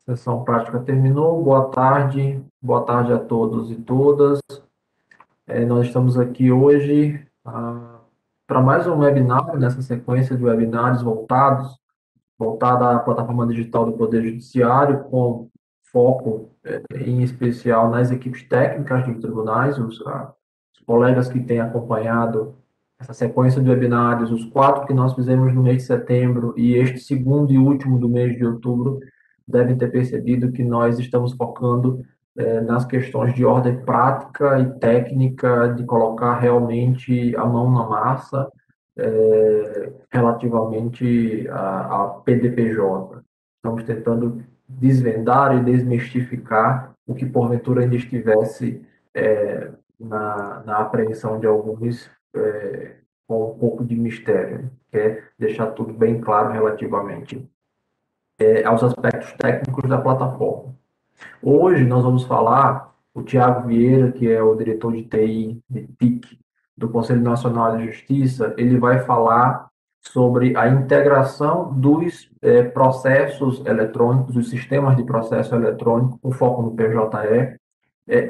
Sessão prática terminou. Boa tarde a todos e todas. Nós estamos aqui hoje para mais um webinar, nessa sequência de webinários voltada à plataforma digital do Poder Judiciário, com foco em especial nas equipes técnicas dos tribunais, os colegas que têm acompanhado essa sequência de webinários, os 4 que nós fizemos no mês de setembro e este segundo e último do mês de outubro, devem ter percebido que nós estamos focando nas questões de ordem prática e técnica, de colocar realmente a mão na massa relativamente a PDPJ. Estamos tentando desvendar e desmistificar o que porventura ainda estivesse na apreensão de alguns com um pouco de mistério. Quer deixar tudo bem claro relativamente aos aspectos técnicos da plataforma. Hoje nós vamos falar, o Tiago Vieira, que é o diretor de TI, de TIC, do Conselho Nacional de Justiça, ele vai falar sobre a integração dos processos eletrônicos, dos sistemas de processo eletrônico, com foco no PJE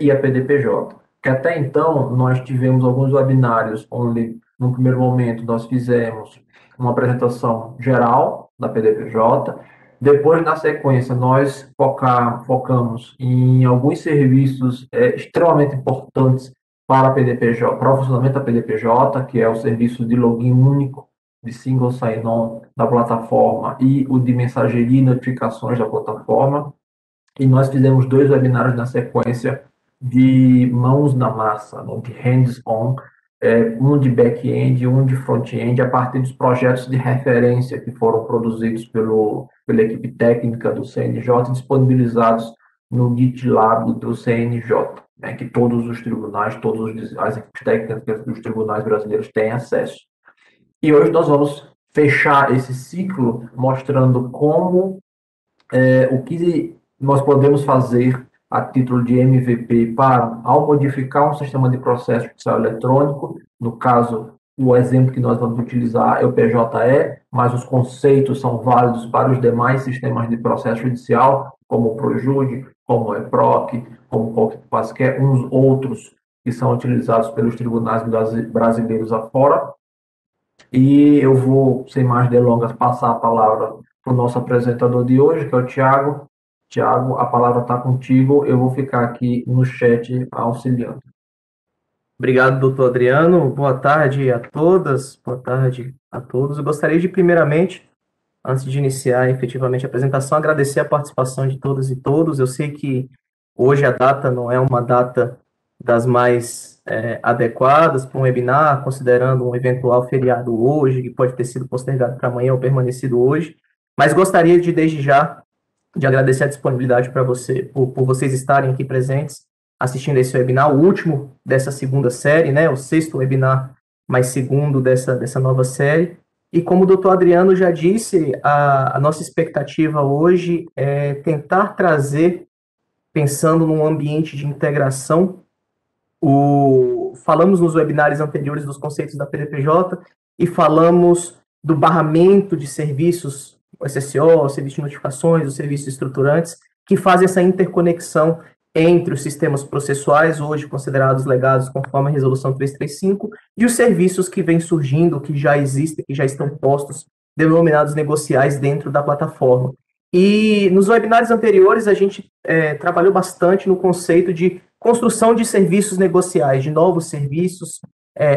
e a PDPJ. Que até então nós tivemos alguns webinários onde, no primeiro momento, nós fizemos uma apresentação geral da PDPJ. Depois, na sequência, nós focamos em alguns serviços extremamente importantes para a PDPJ, para o funcionamento da PDPJ, que é o serviço de login único, de single sign-on da plataforma e o de mensageria e notificações da plataforma. E nós fizemos 2 webinários na sequência de mãos na massa, de hands-on, um de back-end e um de front-end, a partir dos projetos de referência que foram produzidos pela equipe técnica do CNJ, disponibilizados no GitLab do CNJ, que todos os tribunais, as equipes técnicas dos tribunais brasileiros têm acesso. E hoje nós vamos fechar esse ciclo mostrando como o que nós podemos fazer a título de MVP ao modificar um sistema de processo judicial eletrônico. No caso, o exemplo que nós vamos utilizar é o PJE, mas os conceitos são válidos para os demais sistemas de processo judicial, como o ProJude, como o EPROC, como quaisquer uns outros que são utilizados pelos tribunais brasileiros afora. E eu vou, sem mais delongas, passar a palavra para o nosso apresentador de hoje, que é o Tiago. Tiago, a palavra está contigo, eu vou ficar aqui no chat auxiliando. Obrigado, doutor Adriano. Boa tarde a todas, boa tarde a todos. Eu gostaria de, primeiramente, antes de iniciar efetivamente a apresentação, agradecer a participação de todas e todos. Eu sei que hoje a data não é uma data das mais adequadas para um webinar, considerando um eventual feriado hoje, que pode ter sido postergado para amanhã ou permanecido hoje, mas gostaria de, desde já, de agradecer a disponibilidade para por vocês estarem aqui presentes, assistindo esse webinar, o último dessa segunda série, o 6º webinar mais segundo dessa nova série. E como o doutor Adriano já disse, a nossa expectativa hoje é tentar trazer, pensando num ambiente de integração, falamos nos webinários anteriores dos conceitos da PDPJ e falamos do barramento de serviços, o SSO, o serviço de notificações, os serviços estruturantes, que fazem essa interconexão entre os sistemas processuais, hoje considerados legados conforme a Resolução 335, e os serviços que vêm surgindo, que já existem, que já estão postos, denominados negociais dentro da plataforma. E nos webinários anteriores, a gente trabalhou bastante no conceito de construção de serviços negociais, de novos serviços,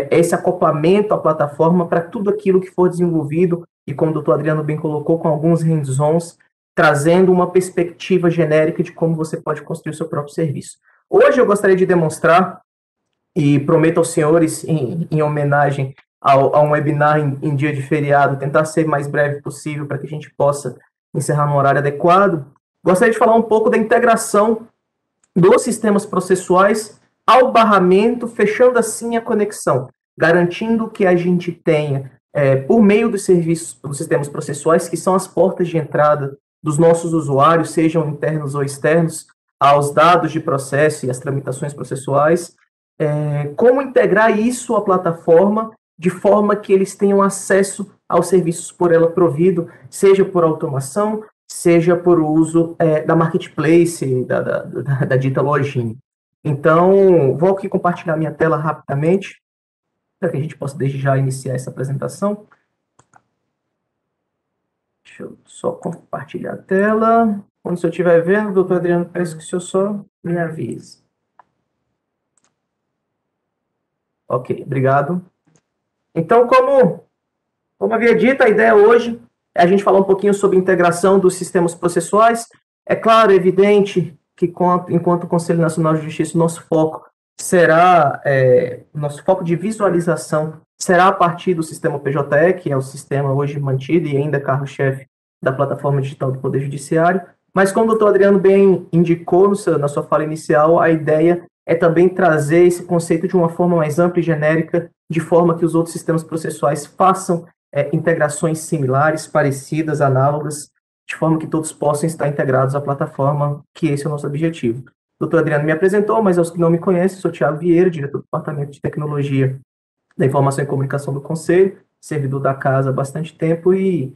esse acoplamento à plataforma para tudo aquilo que for desenvolvido, e como o doutor Adriano bem colocou, com alguns hands-ons, trazendo uma perspectiva genérica de como você pode construir o seu próprio serviço. Hoje eu gostaria de demonstrar, e prometo aos senhores, em homenagem a um webinar em dia de feriado, tentar ser o mais breve possível para que a gente possa encerrar no horário adequado, gostaria de falar um pouco da integração dos sistemas processuais ao barramento, fechando assim a conexão, garantindo que a gente tenha, por meio dos serviços, dos sistemas processuais, que são as portas de entrada dos nossos usuários, sejam internos ou externos, aos dados de processo e às tramitações processuais, como integrar isso à plataforma de forma que eles tenham acesso aos serviços por ela provido, seja por automação, seja por uso da marketplace, da dita lojinha. Então, vou aqui compartilhar minha tela rapidamente, para que a gente possa desde já iniciar essa apresentação. Deixa eu só compartilhar a tela. Quando você estiver vendo, doutor Adriano, peço que o senhor só me avise. Ok, obrigado. Então, como havia dito, a ideia hoje é a gente falar um pouquinho sobre integração dos sistemas processuais. É claro, é evidente que, enquanto Conselho Nacional de Justiça, nosso foco de visualização será a partir do sistema PJE, que é o sistema hoje mantido e ainda carro-chefe da plataforma digital do Poder Judiciário. Mas, como o doutor Adriano bem indicou na sua fala inicial, a ideia é também trazer esse conceito de uma forma mais ampla e genérica, de forma que os outros sistemas processuais façam integrações similares, parecidas, análogas, de forma que todos possam estar integrados à plataforma, que esse é o nosso objetivo. O doutor Adriano me apresentou, mas aos que não me conhecem, sou Thiago Vieira, diretor do Departamento de Tecnologia da Informação e Comunicação do Conselho, servidor da casa há bastante tempo e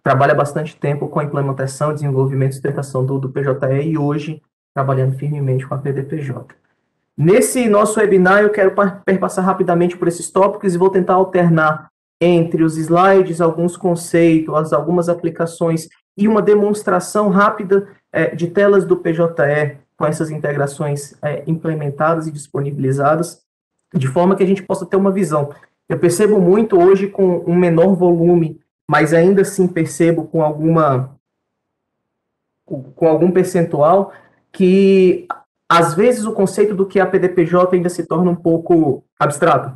trabalha bastante tempo com a implementação, desenvolvimento e sustentação do PJE e hoje trabalhando firmemente com a PDPJ. Nesse nosso webinar, eu quero perpassar rapidamente por esses tópicos e vou tentar alternar entre os slides, alguns conceitos, algumas aplicações e uma demonstração rápida de telas do PJE com essas integrações implementadas e disponibilizadas, de forma que a gente possa ter uma visão. Eu percebo muito hoje com um menor volume, mas ainda assim percebo com algum percentual que às vezes o conceito do que é a PDPJ ainda se torna um pouco abstrato.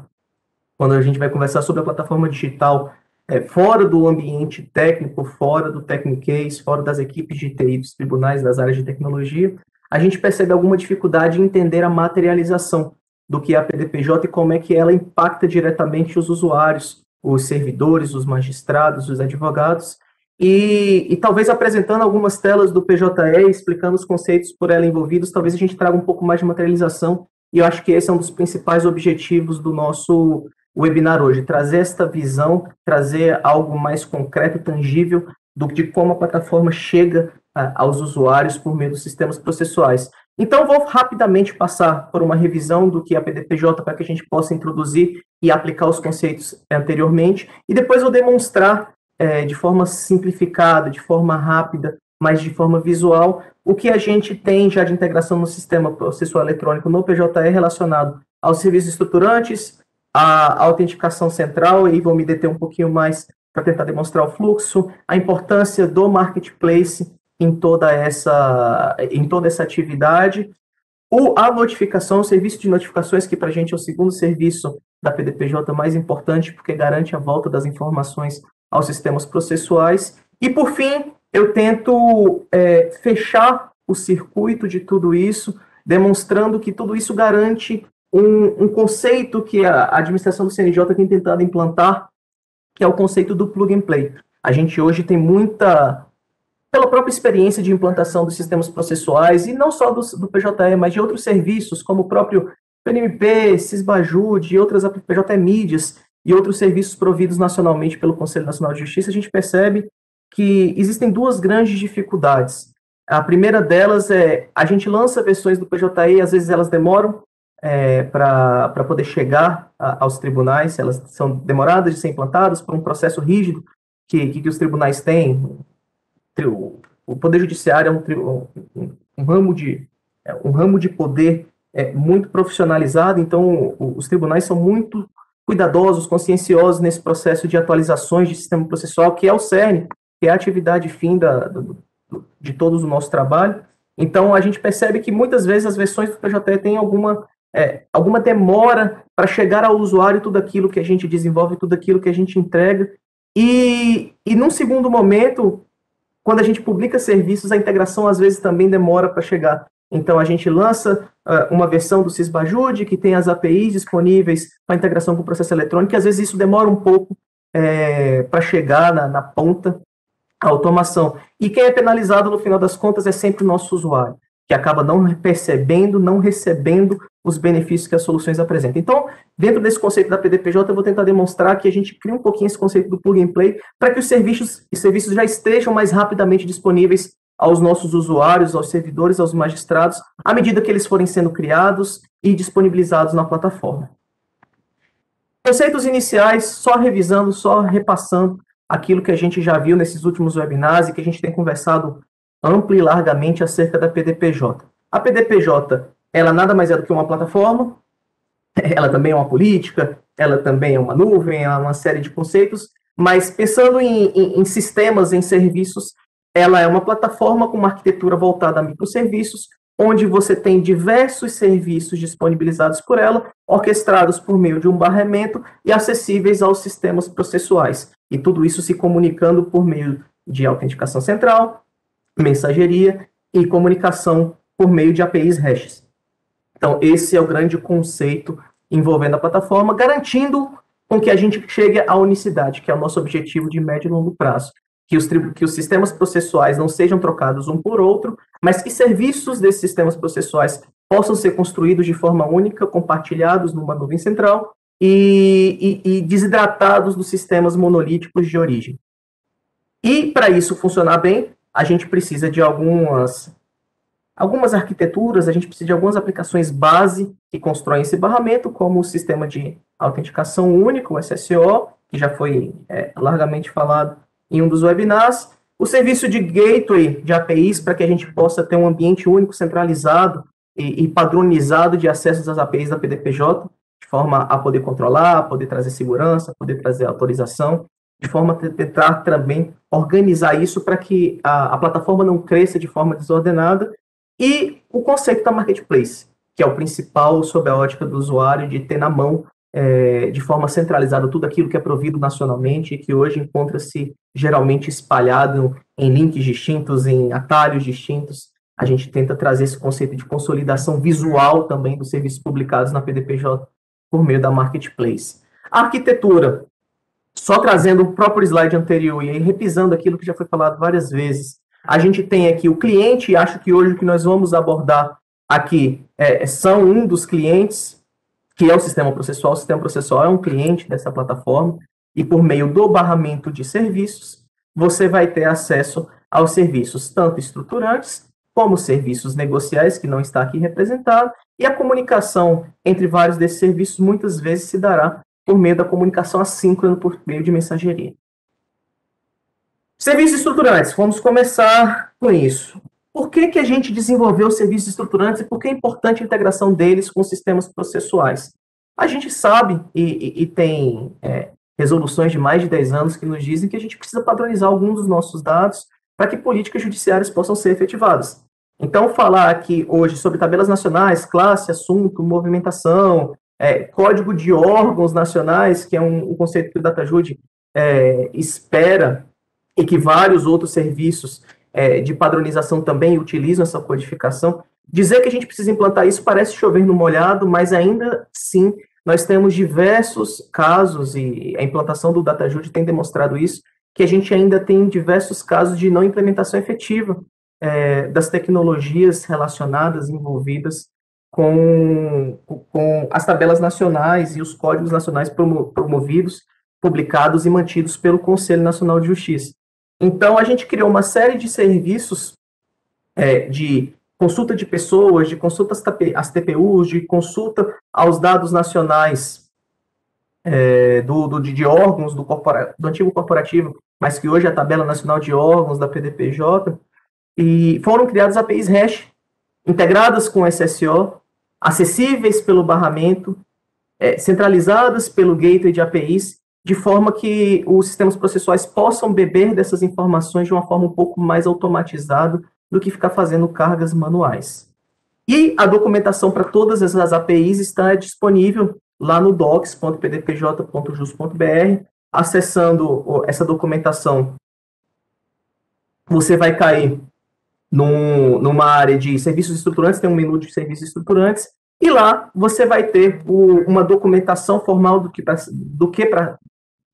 Quando a gente vai conversar sobre a plataforma digital, fora do ambiente técnico, fora do Technicase, fora das equipes de TI, dos tribunais, das áreas de tecnologia, a gente percebe alguma dificuldade em entender a materialização do que é a PDPJ e como é que ela impacta diretamente os usuários, os servidores, os magistrados, os advogados, e talvez apresentando algumas telas do PJE, explicando os conceitos por ela envolvidos, talvez a gente traga um pouco mais de materialização, e eu acho que esse é um dos principais objetivos do nosso webinar hoje, trazer esta visão, trazer algo mais concreto, tangível, de como a plataforma chega aos usuários por meio dos sistemas processuais. Então, vou rapidamente passar por uma revisão do que é a PDPJ para que a gente possa introduzir e aplicar os conceitos anteriormente, e depois vou demonstrar de forma simplificada, de forma rápida, mas de forma visual, o que a gente tem já de integração no sistema processual eletrônico no PJE relacionado aos serviços estruturantes, à autenticação central, e vou me deter um pouquinho mais para tentar demonstrar o fluxo, a importância do marketplace em toda essa atividade, a notificação, o serviço de notificações, que para a gente é o segundo serviço da PDPJ mais importante, porque garante a volta das informações aos sistemas processuais. E, por fim, eu tento fechar o circuito de tudo isso, demonstrando que tudo isso garante um conceito que a administração do CNJ tem tentado implantar, que é o conceito do plug and play. A gente hoje tem pela própria experiência de implantação dos sistemas processuais, e não só do PJE, mas de outros serviços, como o próprio PNMP, Cisbajud, e outras PJE Mídias, e outros serviços providos nacionalmente pelo Conselho Nacional de Justiça, a gente percebe que existem duas grandes dificuldades. A primeira delas a gente lança versões do PJE e às vezes elas demoram para poder chegar aos tribunais, elas são demoradas de ser implantadas por um processo rígido que os tribunais têm. O Poder Judiciário é um ramo de poder muito profissionalizado, então os tribunais são muito cuidadosos, conscienciosos nesse processo de atualizações de sistema processual, que é o cerne, que é a atividade fim de todo o nosso trabalho. Então, a gente percebe que muitas vezes as versões do PJE têm alguma demora para chegar ao usuário tudo aquilo que a gente desenvolve, tudo aquilo que a gente entrega. E num segundo momento, quando a gente publica serviços, a integração às vezes também demora para chegar. Então, a gente lança uma versão do Cisbajud, que tem as APIs disponíveis para integração com o processo eletrônico, e às vezes isso demora um pouco para chegar na ponta, a automação. E quem é penalizado, no final das contas, é sempre o nosso usuário. que acaba não percebendo, não recebendo os benefícios que as soluções apresentam. Então, dentro desse conceito da PDPJ, eu vou tentar demonstrar que a gente cria um pouquinho esse conceito do plug and play para que os serviços já estejam mais rapidamente disponíveis aos nossos usuários, aos servidores, aos magistrados, à medida que eles forem sendo criados e disponibilizados na plataforma. Conceitos iniciais, só revisando, só repassando aquilo que a gente já viu nesses últimos webinars e que a gente tem conversado amplo e largamente acerca da PDPJ. A PDPJ, ela nada mais é do que uma plataforma, ela também é uma política, ela também é uma nuvem, é uma série de conceitos, mas pensando em sistemas, em serviços, ela é uma plataforma com uma arquitetura voltada a microserviços, onde você tem diversos serviços disponibilizados por ela, orquestrados por meio de um barramento e acessíveis aos sistemas processuais. E tudo isso se comunicando por meio de autenticação central, mensageria e comunicação por meio de APIs hashes. Então, esse é o grande conceito envolvendo a plataforma, garantindo com que a gente chegue à unicidade, que é o nosso objetivo de médio e longo prazo. Que os sistemas processuais não sejam trocados um por outro, mas que serviços desses sistemas processuais possam ser construídos de forma única, compartilhados numa nuvem central e desidratados dos sistemas monolíticos de origem. E, para isso funcionar bem, a gente precisa de algumas arquiteturas, a gente precisa de algumas aplicações base que constroem esse barramento, como o sistema de autenticação único, o SSO, que já foi largamente falado em um dos webinars, o serviço de gateway de APIs, para que a gente possa ter um ambiente único, centralizado e padronizado de acessos às APIs da PDPJ, de forma a poder controlar, a poder trazer segurança, a poder trazer autorização, de forma a tentar também organizar isso para que a plataforma não cresça de forma desordenada, e o conceito da marketplace, que é o principal sob a ótica do usuário, de ter na mão, de forma centralizada, tudo aquilo que é provido nacionalmente e que hoje encontra-se geralmente espalhado em links distintos, em atalhos distintos. A gente tenta trazer esse conceito de consolidação visual também dos serviços publicados na PDPJ por meio da marketplace. A arquitetura, só trazendo o próprio slide anterior e aí repisando aquilo que já foi falado várias vezes, a gente tem aqui o cliente, e acho que hoje o que nós vamos abordar aqui são um dos clientes, que é o sistema processual. O sistema processual é um cliente dessa plataforma, e por meio do barramento de serviços, você vai ter acesso aos serviços tanto estruturantes, como serviços negociais, que não está aqui representado, e a comunicação entre vários desses serviços muitas vezes se dará por meio da comunicação assíncrona, por meio de mensageria. Serviços estruturantes, vamos começar com isso. Por que a gente desenvolveu serviços estruturantes e por que é importante a integração deles com sistemas processuais? A gente sabe e tem resoluções de mais de 10 anos que nos dizem que a gente precisa padronizar alguns dos nossos dados para que políticas judiciárias possam ser efetivadas. Então, falar aqui hoje sobre tabelas nacionais, classe, assunto, movimentação, código de órgãos nacionais, que é um conceito que o DataJude espera e que vários outros serviços de padronização também utilizam essa codificação. Dizer que a gente precisa implantar isso parece chover no molhado, mas ainda assim nós temos diversos casos, e a implantação do DataJude tem demonstrado isso, que a gente ainda tem diversos casos de não implementação efetiva das tecnologias relacionadas, envolvidas com as tabelas nacionais e os códigos nacionais promovidos, publicados e mantidos pelo Conselho Nacional de Justiça. Então, a gente criou uma série de serviços de consulta de pessoas, de consulta às TPUs, de consulta aos dados nacionais de órgãos do antigo corporativo, mas que hoje é a Tabela Nacional de Órgãos da PDPJ, e foram criadas APIs hash, integradas com SSO, acessíveis pelo barramento, centralizadas pelo gateway de APIs, de forma que os sistemas processuais possam beber dessas informações de uma forma um pouco mais automatizada do que ficar fazendo cargas manuais. E a documentação para todas essas APIs está disponível lá no docs.pdpj.jus.br. Acessando essa documentação, você vai cair numa área de serviços estruturantes, tem um menu de serviços estruturantes, e lá você vai ter uma documentação formal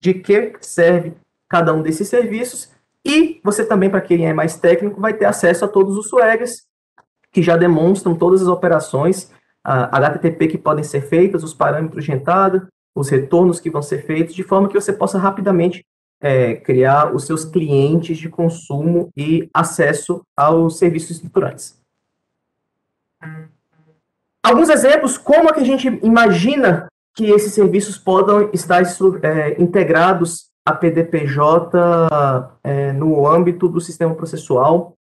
de que serve cada um desses serviços, e você também, para quem é mais técnico, vai ter acesso a todos os swaggers, que já demonstram todas as operações HTTP que podem ser feitas, os parâmetros de entrada, os retornos que vão ser feitos, de forma que você possa rapidamente criar os seus clientes de consumo e acesso aos serviços estruturantes. Alguns exemplos, como é que a gente imagina que esses serviços podem estar integrados a PDPJ no âmbito do sistema processual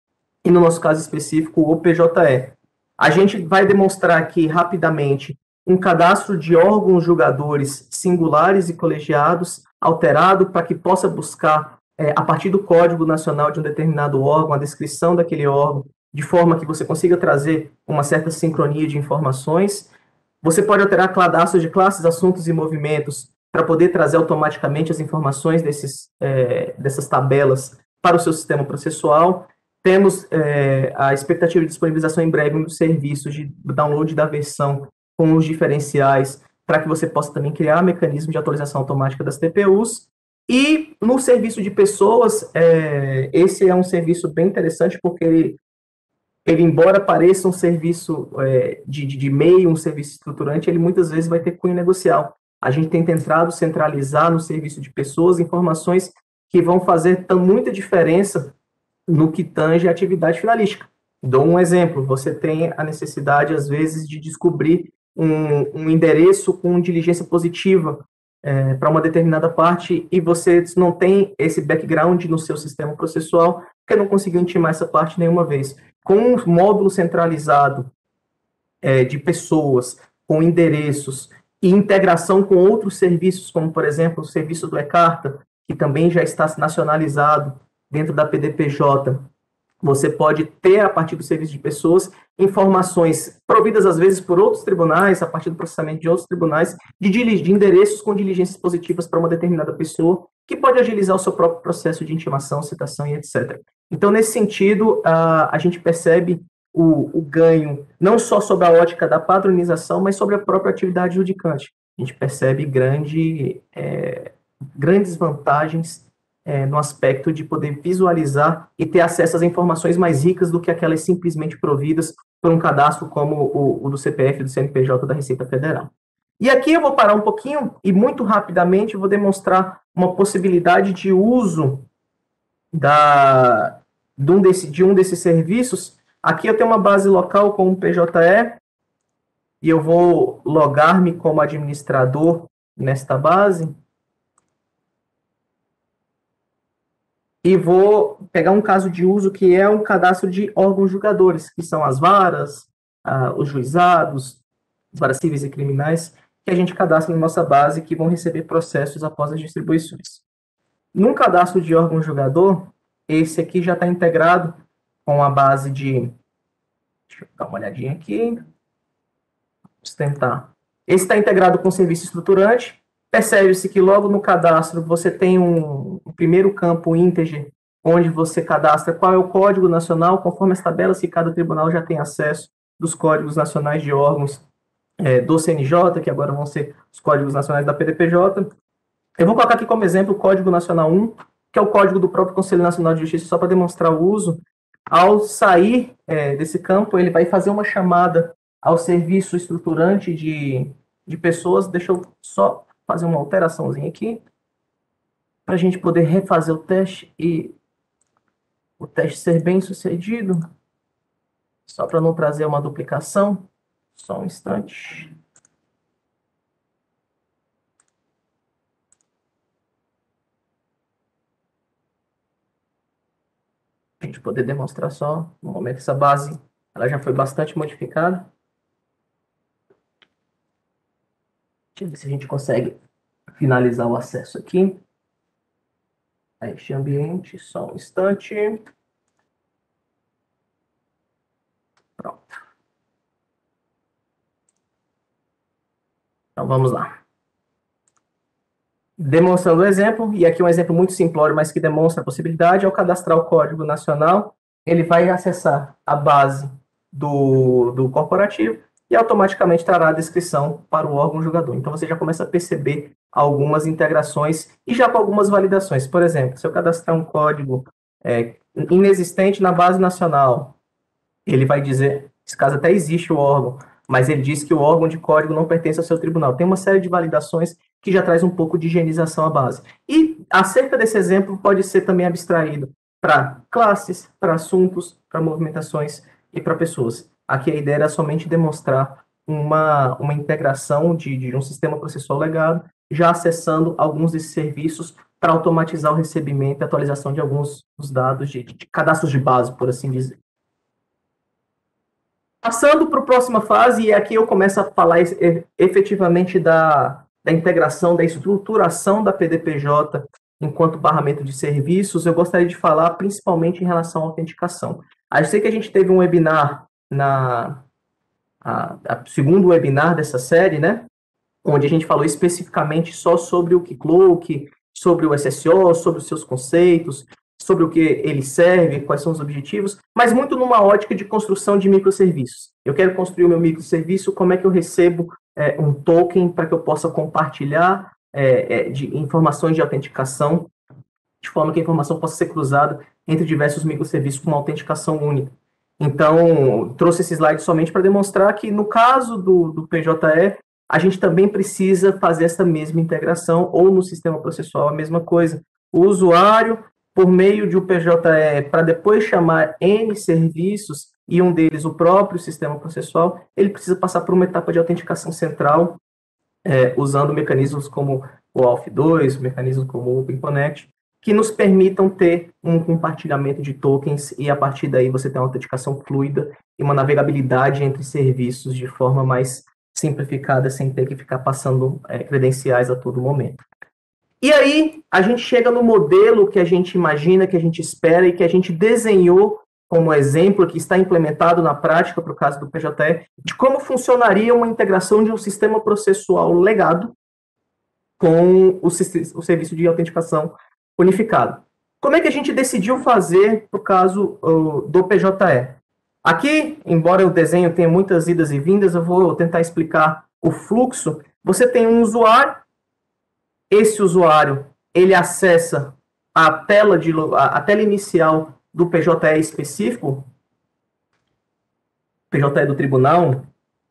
e, no nosso caso específico, o PJE. A gente vai demonstrar aqui rapidamente um cadastro de órgãos julgadores singulares e colegiados alterado para que possa buscar, a partir do Código Nacional de um determinado órgão, a descrição daquele órgão, de forma que você consiga trazer uma certa sincronia de informações. Você pode alterar cadastros de classes, assuntos e movimentos para poder trazer automaticamente as informações dessas tabelas para o seu sistema processual. Temos a expectativa de disponibilização em breve dos serviços de download da versão com os diferenciais, para que você possa também criar mecanismo de atualização automática das TPUs. E no serviço de pessoas, esse é um serviço bem interessante, porque ele, embora pareça um serviço de meio, um serviço estruturante, ele muitas vezes vai ter cunho negocial. A gente tem tentado centralizar no serviço de pessoas informações que vão fazer muita diferença no que tange a atividade finalística. Dou um exemplo: você tem a necessidade, às vezes, de descobrir um endereço com diligência positiva para uma determinada parte, e você não tem esse background no seu sistema processual, porque não conseguiu intimar essa parte nenhuma vez. Com um módulo centralizado de pessoas, com endereços e integração com outros serviços, como, por exemplo, o serviço do eCarta, que também já está nacionalizado dentro da PDPJ, você pode ter, a partir do serviço de pessoas, informações providas, às vezes, por outros tribunais, a partir do processamento de outros tribunais, de endereços com diligências positivas para uma determinada pessoa, que pode agilizar o seu próprio processo de intimação, citação e etc. Então, nesse sentido, a gente percebe o ganho, não só sobre a ótica da padronização, mas sobre a própria atividade judicante. A gente percebe grandes vantagens no aspecto de poder visualizar e ter acesso às informações mais ricas do que aquelas simplesmente providas por um cadastro como o do CPF, do CNPJ, da Receita Federal. E aqui eu vou parar um pouquinho e, muito rapidamente, vou demonstrar uma possibilidade de uso de um desses serviços. Aqui eu tenho uma base local com o PJE e eu vou logar-me como administrador nesta base. E vou pegar um caso de uso que é um cadastro de órgãos julgadores, que são as varas, os juizados, as varas cíveis e criminais, que a gente cadastra na nossa base, que vão receber processos após as distribuições. Num cadastro de órgão julgador, esse aqui já está integrado com a base de... Deixa eu dar uma olhadinha aqui. Vamos tentar. Esse está integrado com o serviço estruturante. Percebe-se que logo no cadastro você tem um primeiro campo integer, onde você cadastra qual é o código nacional, conforme as tabelas que cada tribunal já tem acesso dos códigos nacionais de órgãos do CNJ, que agora vão ser os códigos nacionais da PDPJ. Eu vou colocar aqui como exemplo o Código Nacional 1, que é o código do próprio Conselho Nacional de Justiça, só para demonstrar o uso. Ao sair desse campo, ele vai fazer uma chamada ao serviço estruturante de pessoas. Deixa eu só fazer uma alteraçãozinha aqui, para a gente poder refazer o teste e o teste ser bem sucedido, só para não trazer uma duplicação. Só um instante. A gente poder demonstrar só, no momento, essa base, ela já foi bastante modificada. Deixa eu ver se a gente consegue finalizar o acesso aqui a este ambiente. Só um instante. Pronto. Então, vamos lá. Demonstrando o exemplo, e aqui um exemplo muito simplório, mas que demonstra a possibilidade. Ao cadastrar o Código Nacional, ele vai acessar a base do corporativo e automaticamente trará a descrição para o órgão julgador. Então, você já começa a perceber algumas integrações e já com algumas validações. Por exemplo, se eu cadastrar um código inexistente na base nacional, ele vai dizer Nesse caso até existe o órgão, mas ele diz que o órgão de código não pertence ao seu tribunal. Tem uma série de validações que já traz um pouco de higienização à base. E acerca desse exemplo pode ser também abstraído para classes, para assuntos, para movimentações e para pessoas. Aqui a ideia era somente demonstrar uma integração de um sistema processual legado, já acessando alguns desses serviços para automatizar o recebimento e atualização de alguns dos dados de cadastros de base, por assim dizer. Passando para a próxima fase, e aqui eu começo a falar efetivamente da integração, da estruturação da PDPJ enquanto barramento de serviços, eu gostaria de falar principalmente em relação à autenticação. Eu sei que a gente teve um webinar, segundo webinar dessa série, né, onde a gente falou especificamente só sobre o Keycloak, sobre o SSO, sobre os seus conceitos, sobre o que ele serve, quais são os objetivos, mas muito numa ótica de construção de microserviços. Eu quero construir o meu microserviço, como é que eu recebo um token para que eu possa compartilhar de informações de autenticação, de forma que a informação possa ser cruzada entre diversos microserviços com uma autenticação única. Então, trouxe esse slide somente para demonstrar que, no caso do PJE, a gente também precisa fazer essa mesma integração, ou no sistema processual a mesma coisa. O usuário, por meio de um PJE, para depois chamar N serviços, e um deles o próprio sistema processual, ele precisa passar por uma etapa de autenticação central, usando mecanismos como o ALF2, mecanismos como o OpenConnect, que nos permitam ter um compartilhamento de tokens e, a partir daí, você ter uma autenticação fluida e uma navegabilidade entre serviços de forma mais simplificada, sem ter que ficar passando credenciais a todo momento. E aí, a gente chega no modelo que a gente imagina, que a gente espera e que a gente desenhou como exemplo, que está implementado na prática, para o caso do PJE, de como funcionaria uma integração de um sistema processual legado com o serviço de autenticação unificado. Como é que a gente decidiu fazer no caso do PJE? Aqui, embora o desenho tenha muitas idas e vindas, eu vou tentar explicar o fluxo. Você tem um usuário, esse usuário, ele acessa a tela inicial do PJE específico, PJE do tribunal,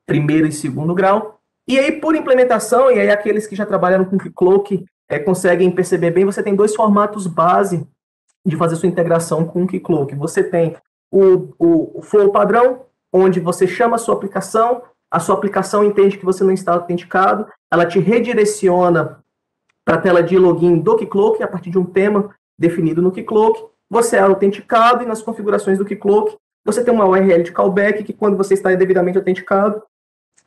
primeiro e segundo grau, e aí por implementação, e aí aqueles que já trabalharam com Keycloak conseguem perceber bem, você tem dois formatos base de fazer sua integração com o Keycloak. Você tem o flow padrão, onde você chama a sua aplicação entende que você não está autenticado, ela te redireciona para a tela de login do Keycloak, a partir de um tema definido no Keycloak, você é autenticado e nas configurações do Keycloak, você tem uma URL de callback que quando você está devidamente autenticado,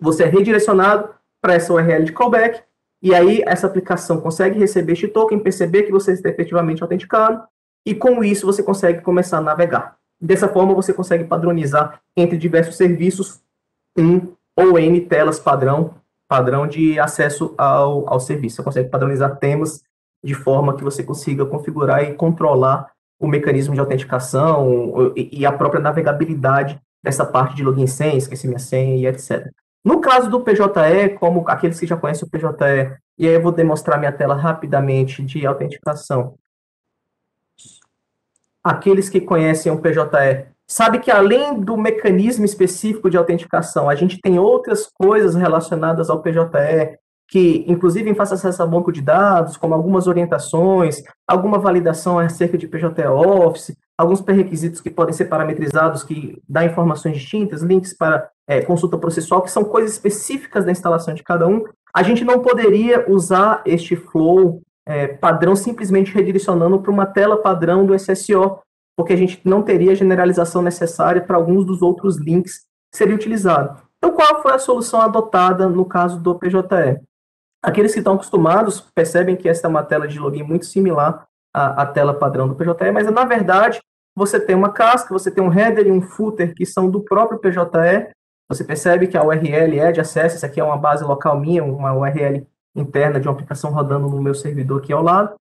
você é redirecionado para essa URL de callback, e aí essa aplicação consegue receber este token, perceber que você está efetivamente autenticado, e com isso você consegue começar a navegar. Dessa forma você consegue padronizar entre diversos serviços ou N telas padrão de acesso ao serviço. Você consegue padronizar temas de forma que você consiga configurar e controlar o mecanismo de autenticação e a própria navegabilidade dessa parte de login senha, esqueci minha senha e etc. No caso do PJE, como aqueles que já conhecem o PJE, e aí eu vou demonstrar minha tela rapidamente de autenticação. Aqueles que conhecem o PJE, sabe que além do mecanismo específico de autenticação, a gente tem outras coisas relacionadas ao PJE, que inclusive faz acesso a banco de dados, como algumas orientações, alguma validação acerca de PJE Office, alguns pré-requisitos que podem ser parametrizados, que dá informações distintas, links para consulta processual, que são coisas específicas da instalação de cada um. A gente não poderia usar este flow padrão simplesmente redirecionando para uma tela padrão do SSO, porque a gente não teria a generalização necessária para alguns dos outros links que seriam utilizados. Então, qual foi a solução adotada no caso do PJE? Aqueles que estão acostumados percebem que esta é uma tela de login muito similar à tela padrão do PJE, mas, na verdade, você tem uma casca, você tem um header e um footer que são do próprio PJE. Você percebe que a URL é de acesso, essa aqui é uma base local minha, uma URL interna de uma aplicação rodando no meu servidor aqui ao lado.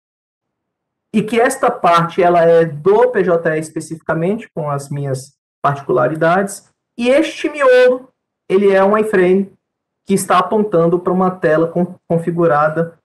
E que esta parte ela é do PJE especificamente, com as minhas particularidades. E este miolo, ele é um iframe que está apontando para uma tela configurada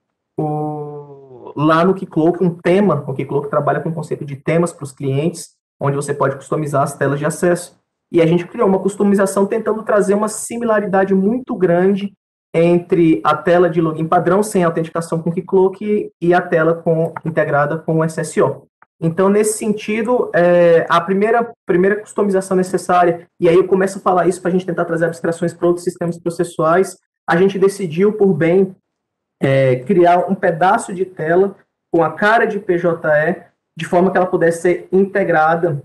lá no Keycloak, um tema. O Keycloak trabalha com o conceito de temas para os clientes, onde você pode customizar as telas de acesso. e a gente criou uma customização tentando trazer uma similaridade muito grande entre a tela de login padrão sem autenticação com Keycloak e a tela integrada com o SSO. Então, nesse sentido, a primeira customização necessária, e aí eu começo a falar isso para a gente tentar trazer abstrações para outros sistemas processuais, a gente decidiu por bem criar um pedaço de tela com a cara de PJE, de forma que ela pudesse ser integrada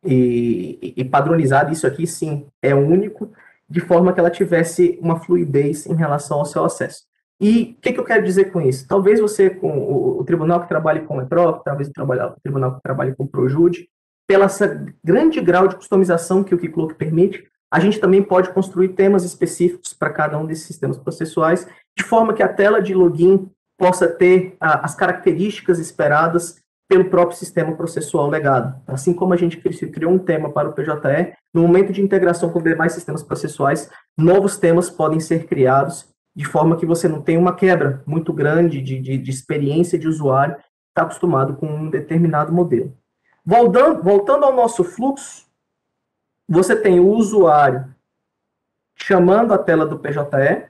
e padronizada. Isso aqui, sim, é único, de forma que ela tivesse uma fluidez em relação ao seu acesso. E o que eu quero dizer com isso? Talvez você, com o tribunal que trabalhe com o EPROC, talvez o tribunal que trabalhe com o ProJude, pela essa grande grau de customização que o Keycloak permite, a gente também pode construir temas específicos para cada um desses sistemas processuais, de forma que a tela de login possa ter as características esperadas pelo próprio sistema processual legado. Assim como a gente criou um tema para o PJE, no momento de integração com demais sistemas processuais, novos temas podem ser criados, de forma que você não tenha uma quebra muito grande de experiência de usuário que está acostumado com um determinado modelo. Voltando ao nosso fluxo, você tem o usuário chamando a tela do PJE,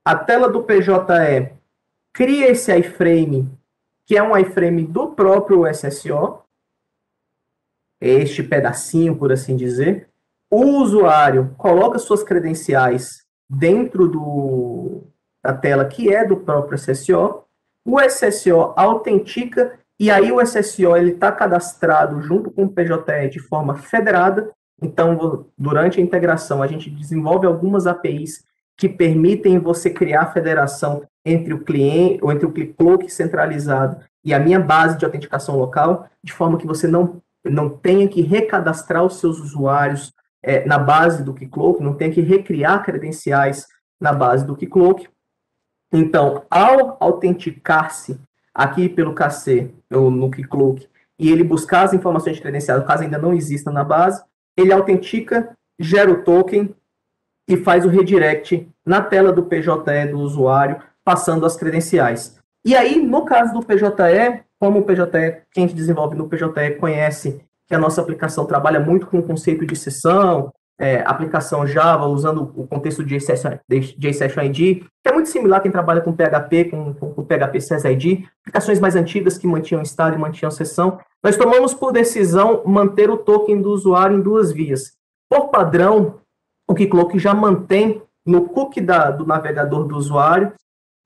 a tela do PJE cria esse iframe, que é um iframe do próprio SSO, este pedacinho, por assim dizer. O usuário coloca suas credenciais dentro da tela que é do próprio SSO, o SSO autentica, e aí o SSO está cadastrado junto com o PJE de forma federada. Então, durante a integração, a gente desenvolve algumas APIs que permitem você criar a federação entre o cliente, ou entre o Keycloak centralizado e a minha base de autenticação local, de forma que você não tenha que recadastrar os seus usuários na base do Keycloak, não tenha que recriar credenciais na base do Keycloak. Então, ao autenticar-se aqui pelo KC, ou no Keycloak, e ele buscar as informações credenciadas, caso ainda não existam na base, ele autentica, gera o token e faz o redirect na tela do PJE do usuário, passando as credenciais. E aí, no caso do PJE, como o PJE, quem desenvolve no PJE conhece que a nossa aplicação trabalha muito com o conceito de sessão, aplicação Java, usando o contexto de JSession ID, que é muito similar a quem trabalha com PHP, com PHP SesID, aplicações mais antigas que mantinham estado e mantinham sessão. Nós tomamos por decisão manter o token do usuário em duas vias. Por padrão, o Keycloak já mantém no cookie do navegador do usuário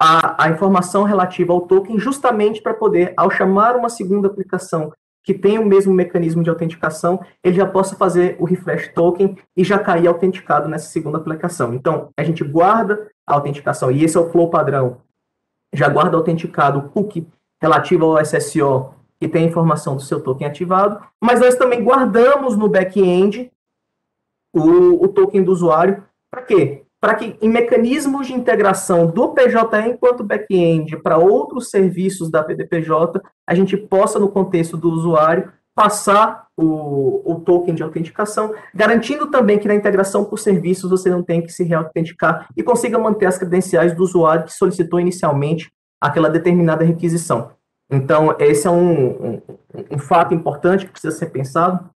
a informação relativa ao token, justamente para poder, ao chamar uma segunda aplicação que tem o mesmo mecanismo de autenticação, ele já possa fazer o refresh token e já cair autenticado nessa segunda aplicação. Então, a gente guarda a autenticação, e esse é o flow padrão, já guarda autenticado o cookie relativo ao SSO, que tem a informação do seu token ativado, mas nós também guardamos no back-end o token do usuário. Para quê? Para que em mecanismos de integração do PJE enquanto back-end para outros serviços da PDPJ, a gente possa, no contexto do usuário, passar o token de autenticação, garantindo também que na integração por serviços você não tenha que se reautenticar e consiga manter as credenciais do usuário que solicitou inicialmente aquela determinada requisição. Então, esse é um fato importante que precisa ser pensado,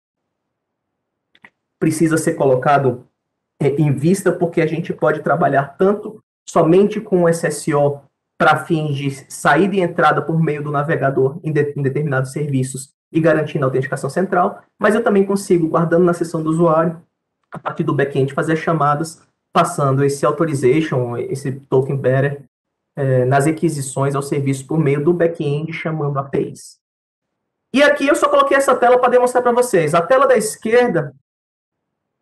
precisa ser colocado em vista, porque a gente pode trabalhar tanto somente com o SSO para fins de saída e entrada por meio do navegador em determinados serviços e garantindo a autenticação central, mas eu também consigo, guardando na seção do usuário, a partir do back-end, fazer chamadas, passando esse authorization, esse token bearer, nas requisições ao serviço por meio do back-end, chamando APIs. E aqui eu só coloquei essa tela para demonstrar para vocês. A tela da esquerda,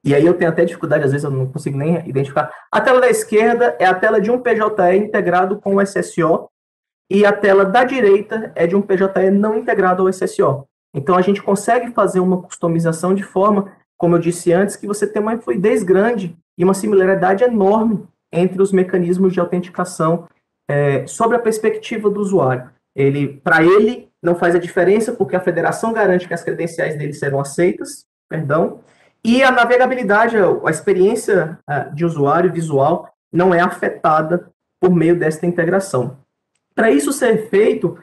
e aí eu tenho até dificuldade, às vezes eu não consigo nem identificar. A tela da esquerda é a tela de um PJE integrado com o SSO, e a tela da direita é de um PJE não integrado ao SSO. Então a gente consegue fazer uma customização de forma, como eu disse antes, que você tem uma fluidez grande e uma similaridade enorme entre os mecanismos de autenticação sobre a perspectiva do usuário. Para ele, não faz a diferença, porque a federação garante que as credenciais dele serão aceitas, e a navegabilidade, a experiência de usuário visual não é afetada por meio desta integração. Para isso ser feito,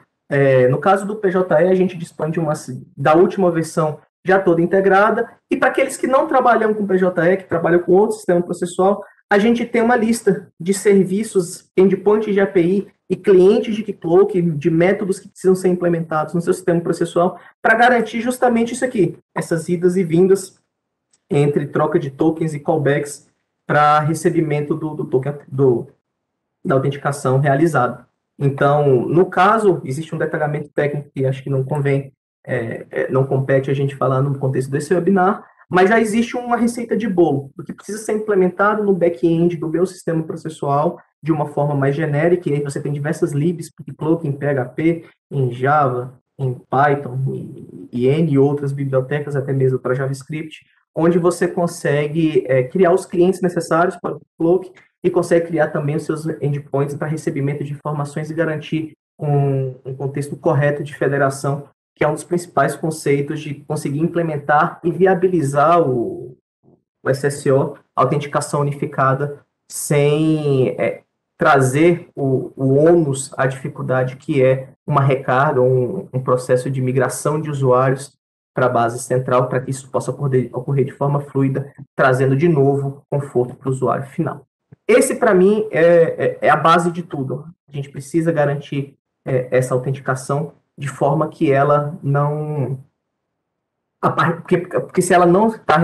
no caso do PJE, a gente dispõe da última versão já toda integrada. E para aqueles que não trabalham com PJE, que trabalham com outro sistema processual, a gente tem uma lista de serviços, endpoints de API e clientes de Keycloak, de métodos que precisam ser implementados no seu sistema processual, para garantir justamente isso aqui, essas idas e vindas entre troca de tokens e callbacks para recebimento do token da autenticação realizada. Então, no caso, existe um detalhamento técnico que acho que não convém, não compete a gente falar no contexto desse webinar, mas já existe uma receita de bolo, do que precisa ser implementado no back-end do meu sistema processual de uma forma mais genérica, e aí você tem diversas libs, Keycloak em PHP, em Java, em Python, e N outras bibliotecas, até mesmo para JavaScript, onde você consegue criar os clientes necessários para o Keycloak e consegue criar também os seus endpoints para recebimento de informações e garantir um contexto correto de federação, que é um dos principais conceitos de conseguir implementar e viabilizar o SSO, a autenticação unificada, sem trazer o ônus, a dificuldade que é uma recarga, um processo de migração de usuários para a base central, para que isso possa ocorrer de forma fluida, trazendo de novo conforto para o usuário final. Esse, para mim, é a base de tudo. A gente precisa garantir essa autenticação de forma que ela não... Porque se ela não está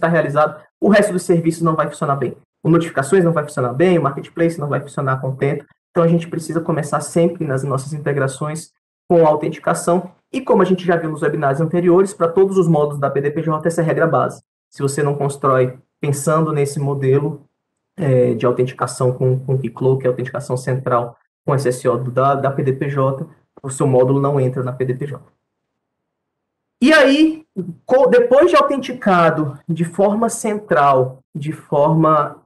realizada, o resto dos serviços não vai funcionar bem. O notificações não vai funcionar bem, o marketplace não vai funcionar contento. Então, a gente precisa começar sempre nas nossas integrações com a autenticação. E como a gente já viu nos webinars anteriores, para todos os módulos da PDPJ, essa é a regra base. Se você não constrói pensando nesse modelo de autenticação com Keycloak, autenticação central com SSO da PDPJ, o seu módulo não entra na PDPJ. E aí, depois de autenticado de forma central, de forma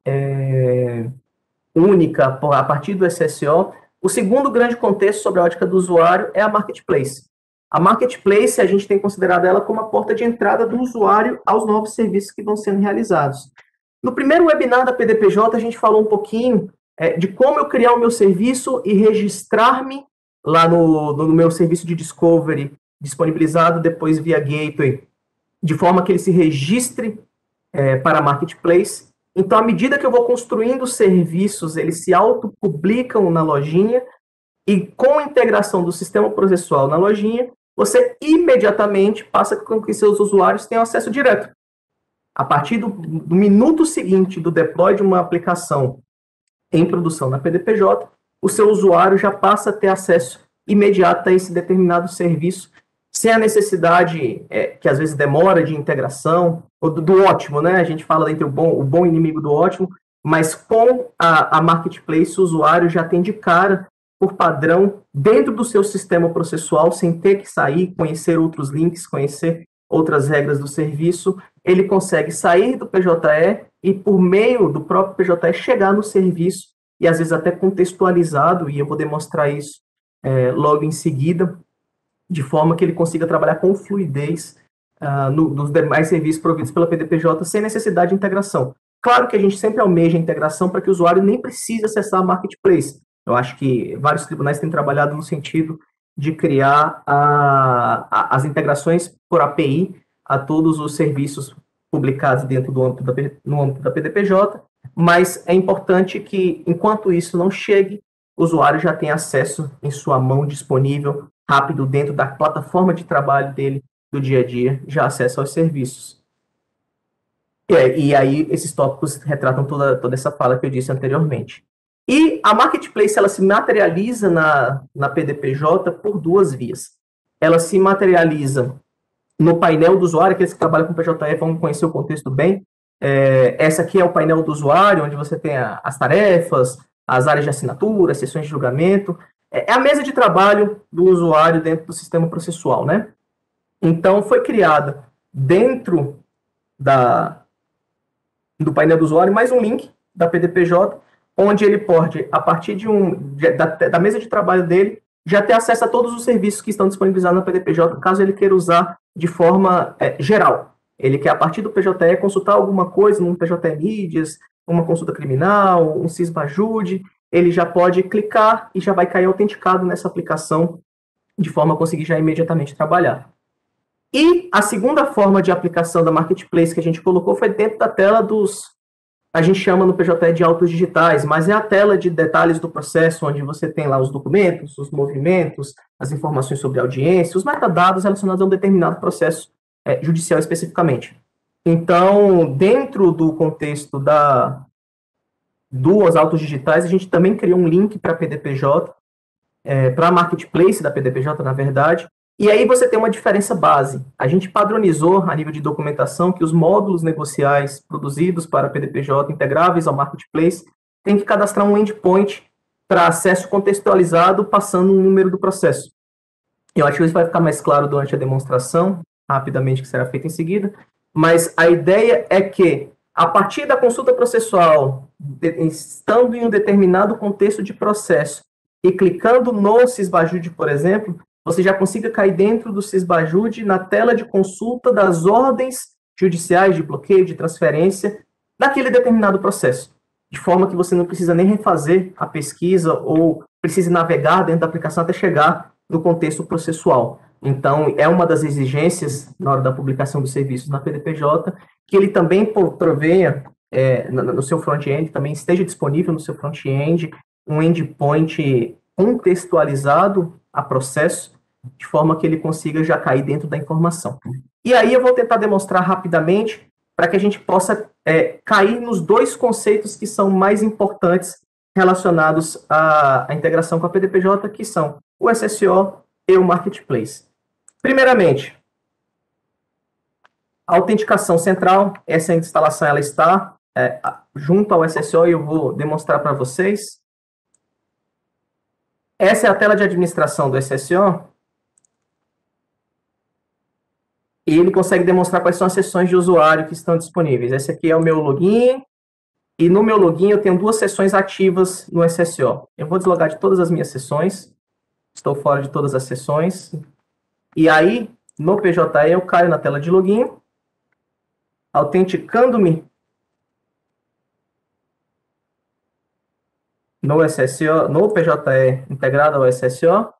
única, a partir do SSO, o segundo grande contexto sobre a ótica do usuário é a Marketplace. A Marketplace, a gente tem considerado ela como a porta de entrada do usuário aos novos serviços que vão sendo realizados. No primeiro webinar da PDPJ, a gente falou um pouquinho de como eu criar o meu serviço e registrar-me lá no meu serviço de discovery, disponibilizado depois via gateway, de forma que ele se registre para a Marketplace. Então, à medida que eu vou construindo serviços, eles se autopublicam na lojinha, e com a integração do sistema processual na lojinha, você imediatamente passa com que seus usuários tenham acesso direto. A partir do minuto seguinte do deploy de uma aplicação em produção na PDPJ, o seu usuário já passa a ter acesso imediato a esse determinado serviço, sem a necessidade, que às vezes demora, de integração, ou do ótimo, né? A gente fala entre o bom inimigo do ótimo, mas com a Marketplace, o usuário já tem de cara, por padrão, dentro do seu sistema processual, sem ter que sair, conhecer outros links, conhecer outras regras do serviço, ele consegue sair do PJE e, por meio do próprio PJE, chegar no serviço, e às vezes até contextualizado, e eu vou demonstrar isso logo em seguida, de forma que ele consiga trabalhar com fluidez nos demais serviços providos pela PDPJ, sem necessidade de integração. Claro que a gente sempre almeja a integração para que o usuário nem precise acessar a Marketplace. Eu acho que vários tribunais têm trabalhado no sentido de criar as integrações por API a todos os serviços publicados dentro no âmbito da PDPJ, mas é importante que, enquanto isso não chegue, o usuário já tenha acesso em sua mão, disponível, rápido, dentro da plataforma de trabalho dele, do dia a dia, já acesso aos serviços. E aí, esses tópicos retratam toda essa fala que eu disse anteriormente. E a Marketplace, ela se materializa na PDPJ por duas vias. Ela se materializa no painel do usuário, aqueles que trabalham com PJE vão conhecer o contexto bem. Essa aqui é o painel do usuário, onde você tem as tarefas, as áreas de assinatura, as sessões de julgamento. É a mesa de trabalho do usuário dentro do sistema processual, né? Então, foi criada dentro do painel do usuário mais um link da PDPJ, onde ele pode, a partir da mesa de trabalho dele, já ter acesso a todos os serviços que estão disponibilizados na PDPJ, caso ele queira usar de forma geral. Ele quer, a partir do PJE, consultar alguma coisa num PJE Mídias, uma consulta criminal, um Cisbajude, ele já pode clicar e já vai cair autenticado nessa aplicação, de forma a conseguir já imediatamente trabalhar. E a segunda forma de aplicação da Marketplace que a gente colocou foi dentro da tela a gente chama no PJE de autos digitais, mas é a tela de detalhes do processo, onde você tem lá os documentos, os movimentos, as informações sobre a audiência, os metadados relacionados a um determinado processo judicial especificamente. Então, dentro do contexto dos autos digitais, a gente também criou um link para a PDPJ, para a Marketplace da PDPJ, na verdade, e aí você tem uma diferença base. A gente padronizou, a nível de documentação, que os módulos negociais produzidos para a PDPJ, integráveis ao Marketplace, tem que cadastrar um endpoint para acesso contextualizado, passando um número do processo. Eu acho que isso vai ficar mais claro durante a demonstração, rapidamente, que será feita em seguida, mas a ideia é que, a partir da consulta processual, estando em um determinado contexto de processo, e clicando no Sysbajude, por exemplo, você já consiga cair dentro do Sysbajude na tela de consulta das ordens judiciais de bloqueio, de transferência, daquele determinado processo. De forma que você não precisa nem refazer a pesquisa ou precise navegar dentro da aplicação até chegar no contexto processual. Então, é uma das exigências, na hora da publicação dos serviços na PDPJ, que ele também provenha no seu front-end, também esteja disponível no seu front-end, um endpoint contextualizado a processo, de forma que ele consiga já cair dentro da informação. E aí eu vou tentar demonstrar rapidamente para que a gente possa cair nos dois conceitos que são mais importantes relacionados à integração com a PDPJ, que são o SSO e o Marketplace. Primeiramente, a autenticação central, essa instalação ela está junto ao SSO e eu vou demonstrar para vocês. Essa é a tela de administração do SSO. E ele consegue demonstrar quais são as sessões de usuário que estão disponíveis. Esse aqui é o meu login. E no meu login eu tenho 2 sessões ativas no SSO. Eu vou deslogar de todas as minhas sessões. Estou fora de todas as sessões. E aí, no PJE, eu caio na tela de login, autenticando-me no SSO, no PJE integrado ao SSO.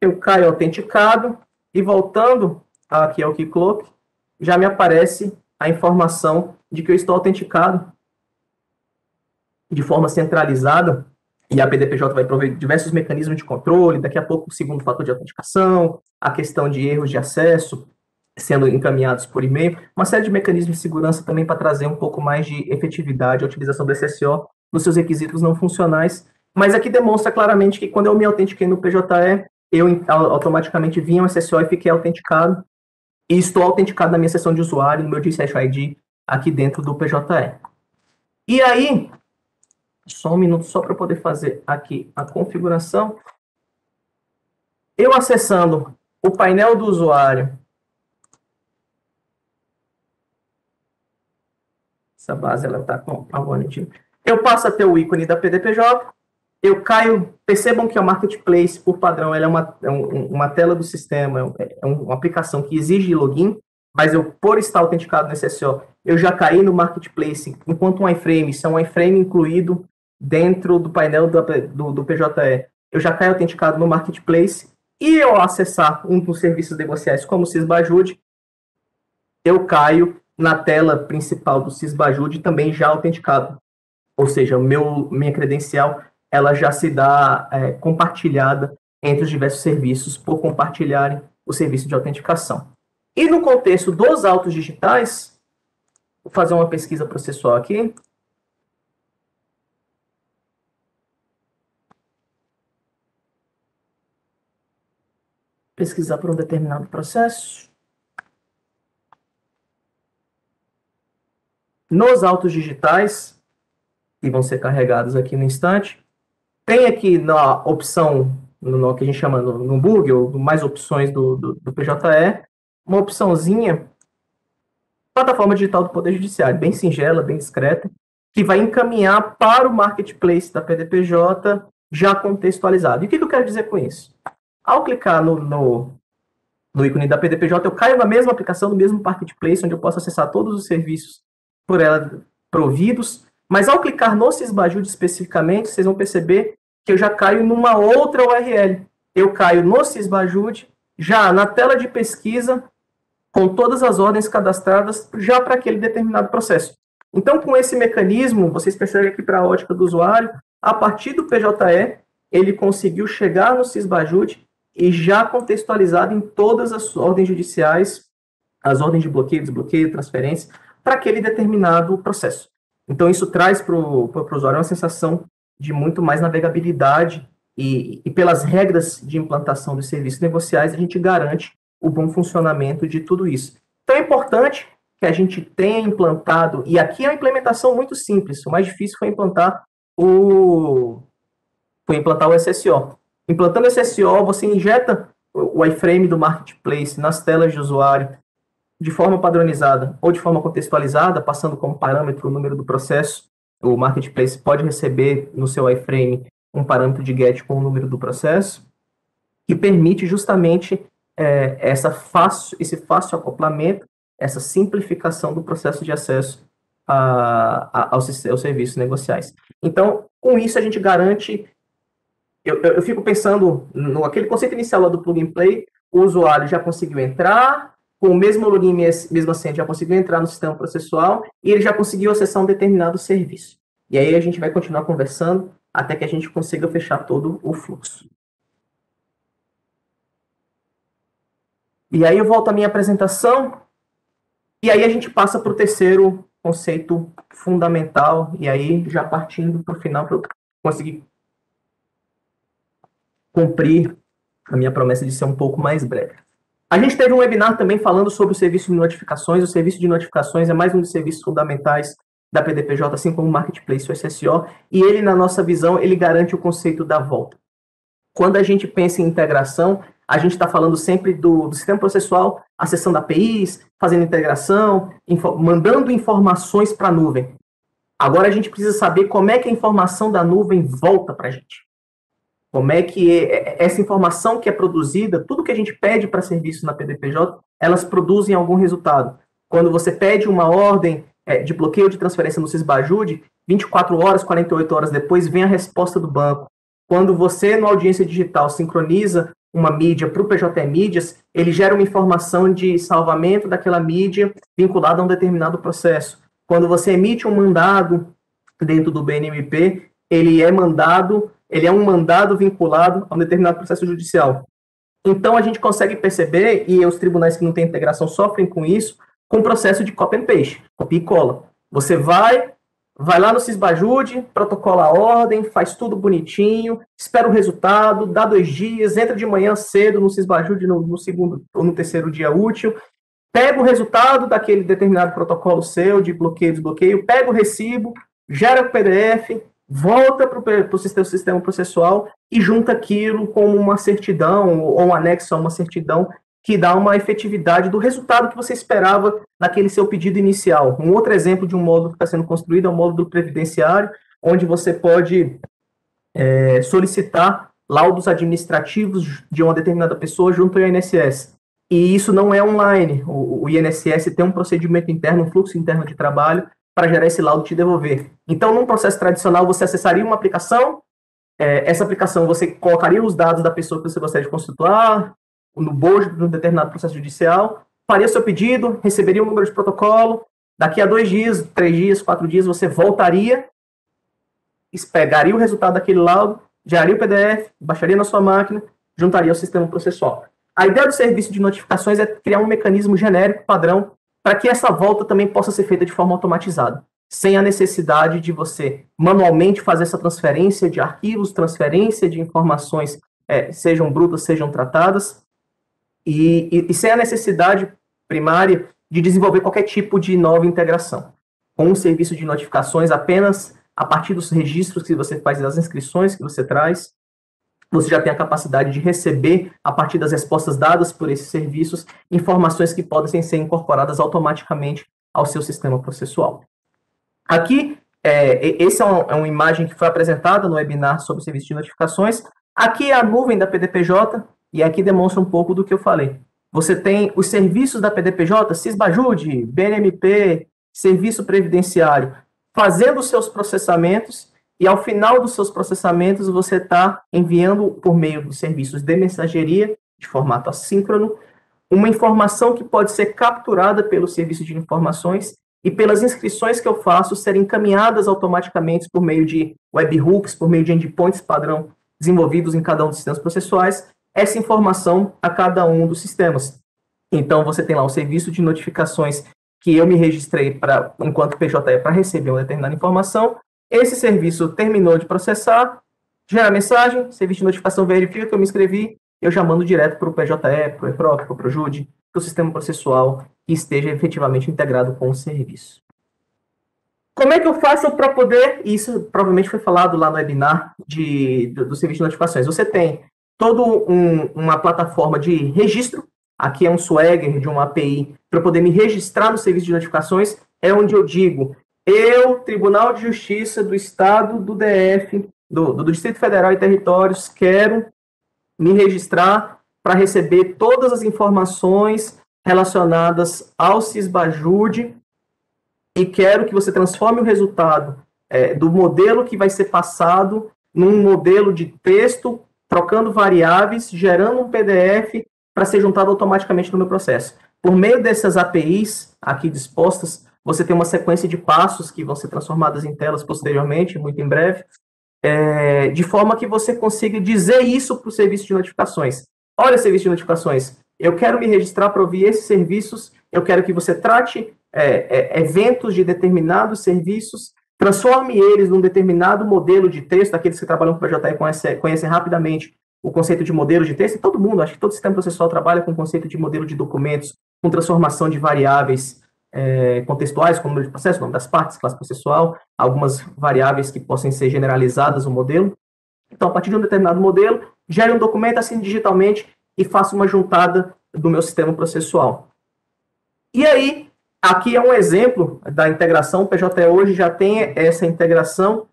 Eu caio autenticado e voltando aqui ao Keycloak, já me aparece a informação de que eu estou autenticado de forma centralizada, e a PDPJ vai prover diversos mecanismos de controle, daqui a pouco o segundo fator de autenticação, a questão de erros de acesso sendo encaminhados por e-mail, uma série de mecanismos de segurança também para trazer um pouco mais de efetividade à utilização do SSO nos seus requisitos não funcionais, mas aqui demonstra claramente que quando eu me autentiquei no PJE, eu automaticamente vim ao SSO e fiquei autenticado, e estou autenticado na minha sessão de usuário, no meu GShash ID, aqui dentro do PJE. E aí, só um minuto só para poder fazer aqui a configuração. Eu acessando o painel do usuário, essa base ela está com algo bonitinho. Eu passo a ter o ícone da PDPJ, eu caio, percebam que a Marketplace, por padrão, ela é uma tela do sistema, é uma aplicação que exige login, mas eu, por estar autenticado no SSO, eu já caí no Marketplace, enquanto um iframe, isso é um iframe incluído dentro do painel do PJE, eu já caio autenticado no Marketplace, e eu acessar um dos serviços negociais como o Sysbajude, eu caio na tela principal do Sysbajude também já autenticado. Ou seja, minha credencial ela já se dá compartilhada entre os diversos serviços por compartilharem o serviço de autenticação. E no contexto dos autos digitais, vou fazer uma pesquisa processual aqui. Pesquisar por um determinado processo. Nos autos digitais, que vão ser carregados aqui no instante, tem aqui na opção, no que a gente chama no bug, ou mais opções do PJE, uma opçãozinha, plataforma digital do Poder Judiciário, bem singela, bem discreta, que vai encaminhar para o Marketplace da PDPJ já contextualizado. E o que eu quero dizer com isso? Ao clicar no ícone da PDPJ, eu caio na mesma aplicação, no mesmo Marketplace, onde eu posso acessar todos os serviços por ela providos, mas ao clicar no Sysbajude especificamente, vocês vão perceber que eu já caio numa outra URL. Eu caio no Sysbajude, já na tela de pesquisa, com todas as ordens cadastradas já para aquele determinado processo. Então, com esse mecanismo, vocês percebem aqui para a ótica do usuário, a partir do PJE, ele conseguiu chegar no Sysbajut e já contextualizado em todas as ordens judiciais, as ordens de bloqueio, desbloqueio, transferência, para aquele determinado processo. Então, isso traz para o usuário uma sensação de muito mais navegabilidade e pelas regras de implantação dos serviços negociais, a gente garante o bom funcionamento de tudo isso. Então, é importante que a gente tenha implantado, e aqui é uma implementação muito simples, o mais difícil foi implantar o SSO. Implantando o SSO, você injeta o iframe do Marketplace nas telas de usuário de forma padronizada ou de forma contextualizada, passando como parâmetro o número do processo. O Marketplace pode receber no seu iframe um parâmetro de GET com o número do processo, que permite justamente esse fácil acoplamento, essa simplificação do processo de acesso aos serviços negociais. Então, com isso, a gente garante. Eu fico pensando naquele conceito inicial lá do plug and play, o usuário já conseguiu entrar, com o mesmo login, mesma senha, já conseguiu entrar no sistema processual e ele já conseguiu acessar um determinado serviço. E aí a gente vai continuar conversando até que a gente consiga fechar todo o fluxo. E aí eu volto à minha apresentação, e aí a gente passa para o terceiro conceito fundamental, e aí já partindo para o final, para eu conseguir cumprir a minha promessa de ser um pouco mais breve. A gente teve um webinar também falando sobre o serviço de notificações. O serviço de notificações é mais um dos serviços fundamentais da PDPJ, assim como o Marketplace e o SSO, e ele, na nossa visão, ele garante o conceito da volta. Quando a gente pensa em integração, a gente está falando sempre do sistema processual, acessando APIs, fazendo integração, mandando informações para a nuvem. Agora a gente precisa saber como é que a informação da nuvem volta para a gente. Como é que essa informação que é produzida, tudo que a gente pede para serviço na PDPJ, elas produzem algum resultado. Quando você pede uma ordem de bloqueio de transferência no Sysbajut, 24 horas, 48 horas depois, vem a resposta do banco. Quando você, no Audiência Digital, sincroniza uma mídia para o PJE Mídias, ele gera uma informação de salvamento daquela mídia vinculada a um determinado processo. Quando você emite um mandado dentro do BNMP, ele é um mandado vinculado a um determinado processo judicial. Então, a gente consegue perceber, e os tribunais que não têm integração sofrem com isso, com o processo de copy and paste, copia e cola. Você vai lá no Sysbajut, protocola a ordem, faz tudo bonitinho, espera o resultado, dá 2 dias, entra de manhã cedo no Sysbajut no segundo ou no terceiro dia útil, pega o resultado daquele determinado protocolo seu de bloqueio e desbloqueio, pega o recibo, gera o PDF, volta para o sistema processual e junta aquilo como uma certidão ou um anexo a uma certidão que dá uma efetividade do resultado que você esperava naquele seu pedido inicial. Um outro exemplo de um módulo que está sendo construído é o módulo previdenciário, onde você pode solicitar laudos administrativos de uma determinada pessoa junto ao INSS. E isso não é online. O INSS tem um procedimento interno, um fluxo interno de trabalho para gerar esse laudo e te devolver. Então, num processo tradicional, você acessaria uma aplicação, essa aplicação você colocaria os dados da pessoa que você gostaria de consultar, no bojo de um determinado processo judicial, faria seu pedido, receberia um número de protocolo, daqui a 2 dias, 3 dias, 4 dias, você voltaria, pegaria o resultado daquele laudo, geraria o PDF, baixaria na sua máquina, juntaria ao sistema processual. A ideia do serviço de notificações é criar um mecanismo genérico, padrão, para que essa volta também possa ser feita de forma automatizada, sem a necessidade de você manualmente fazer essa transferência de arquivos, transferência de informações, sejam brutas, sejam tratadas, e sem a necessidade primária de desenvolver qualquer tipo de nova integração. Com o serviço de notificações, apenas a partir dos registros que você faz, das inscrições que você traz, você já tem a capacidade de receber, a partir das respostas dadas por esses serviços, informações que podem ser incorporadas automaticamente ao seu sistema processual. Aqui, essa é uma imagem que foi apresentada no webinar sobre o serviço de notificações. Aqui é a nuvem da PDPJ, e aqui demonstra um pouco do que eu falei. Você tem os serviços da PDPJ, Sysbajut, BNMP, Serviço Previdenciário, fazendo os seus processamentos, e ao final dos seus processamentos, você está enviando por meio dos serviços de mensageria, de formato assíncrono, uma informação que pode ser capturada pelo serviço de informações e pelas inscrições que eu faço serem encaminhadas automaticamente por meio de webhooks, por meio de endpoints padrão desenvolvidos em cada um dos sistemas processuais, essa informação a cada um dos sistemas. Então, você tem lá o serviço de notificações que eu me registrei enquanto PJE para receber uma determinada informação. Esse serviço terminou de processar, gera mensagem, serviço de notificação verifica que eu me inscrevi, eu já mando direto para o PJE, para o EPROC, para o PROJUDE, para o sistema processual que esteja efetivamente integrado com o serviço. Como é que eu faço para poder, isso provavelmente foi falado lá no webinar do serviço de notificações, você tem toda uma plataforma de registro, aqui é um Swagger de uma API, para poder me registrar no serviço de notificações, é onde eu digo, Tribunal de Justiça do Estado do DF, do Distrito Federal e Territórios, quero me registrar para receber todas as informações relacionadas ao Sisbajude e quero que você transforme o resultado do modelo que vai ser passado num modelo de texto, trocando variáveis, gerando um PDF para ser juntado automaticamente no meu processo. Por meio dessas APIs aqui dispostas, você tem uma sequência de passos que vão ser transformadas em telas posteriormente, muito em breve, de forma que você consiga dizer isso para o serviço de notificações. Olha, serviço de notificações, eu quero me registrar para ouvir esses serviços, eu quero que você trate eventos de determinados serviços, transforme eles num determinado modelo de texto, aqueles que trabalham com o PJE conhecem rapidamente o conceito de modelo de texto, e todo mundo, acho que todo sistema processual trabalha com o conceito de modelo de documentos, com transformação de variáveis contextuais, como número de processo, nome das partes, classe processual, algumas variáveis que possam ser generalizadas no modelo. Então, a partir de um determinado modelo, gere um documento, assine digitalmente e faça uma juntada do meu sistema processual. E aí, aqui é um exemplo da integração, o PJE hoje já tem essa integração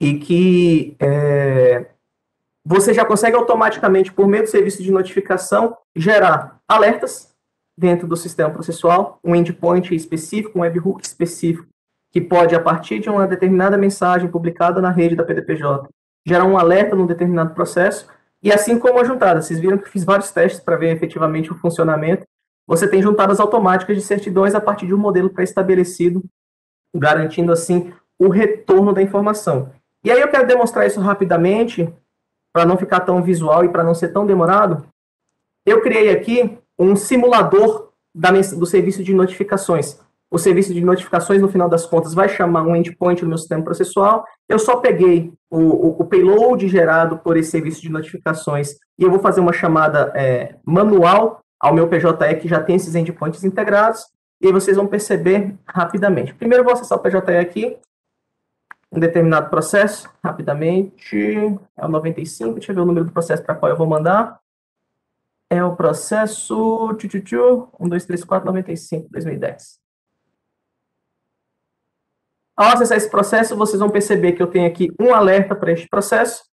e que você já consegue automaticamente, por meio do serviço de notificação, gerar alertas dentro do sistema processual, um endpoint específico, um webhook específico, que pode, a partir de uma determinada mensagem publicada na rede da PDPJ, gerar um alerta num determinado processo, e assim como a juntada. Vocês viram que eu fiz vários testes para ver efetivamente o funcionamento. Você tem juntadas automáticas de certidões a partir de um modelo pré-estabelecido, garantindo, assim, o retorno da informação. E aí eu quero demonstrar isso rapidamente, para não ficar tão visual e para não ser tão demorado. Eu criei aqui um simulador do serviço de notificações. O serviço de notificações, no final das contas, vai chamar um endpoint no meu sistema processual. Eu só peguei o payload gerado por esse serviço de notificações e eu vou fazer uma chamada manual ao meu PJE, que já tem esses endpoints integrados, e aí vocês vão perceber rapidamente. Primeiro eu vou acessar o PJE aqui, um determinado processo, rapidamente, é o 95, deixa eu ver o número do processo para qual eu vou mandar. É o processo 123495, 2010. Ao acessar esse processo, vocês vão perceber que eu tenho aqui um alerta para este processo,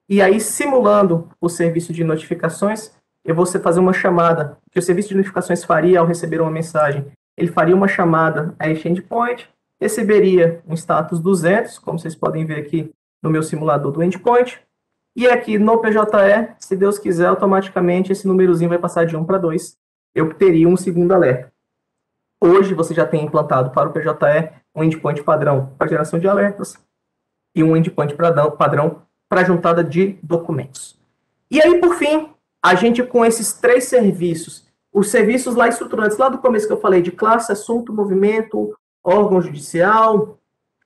e aí, simulando o serviço de notificações, eu vou fazer uma chamada, que o serviço de notificações faria ao receber uma mensagem. Ele faria uma chamada a este endpoint, receberia um status 200, como vocês podem ver aqui no meu simulador do endpoint, e aqui no PJE, se Deus quiser, automaticamente esse númerozinho vai passar de 1 para 2. Eu teria um segundo alerta. Hoje você já tem implantado para o PJE um endpoint padrão para geração de alertas e um endpoint padrão para juntada de documentos. E aí, por fim, a gente com esses 3 serviços, os serviços lá estruturantes, lá do começo que eu falei, de classe, assunto, movimento, órgão judicial,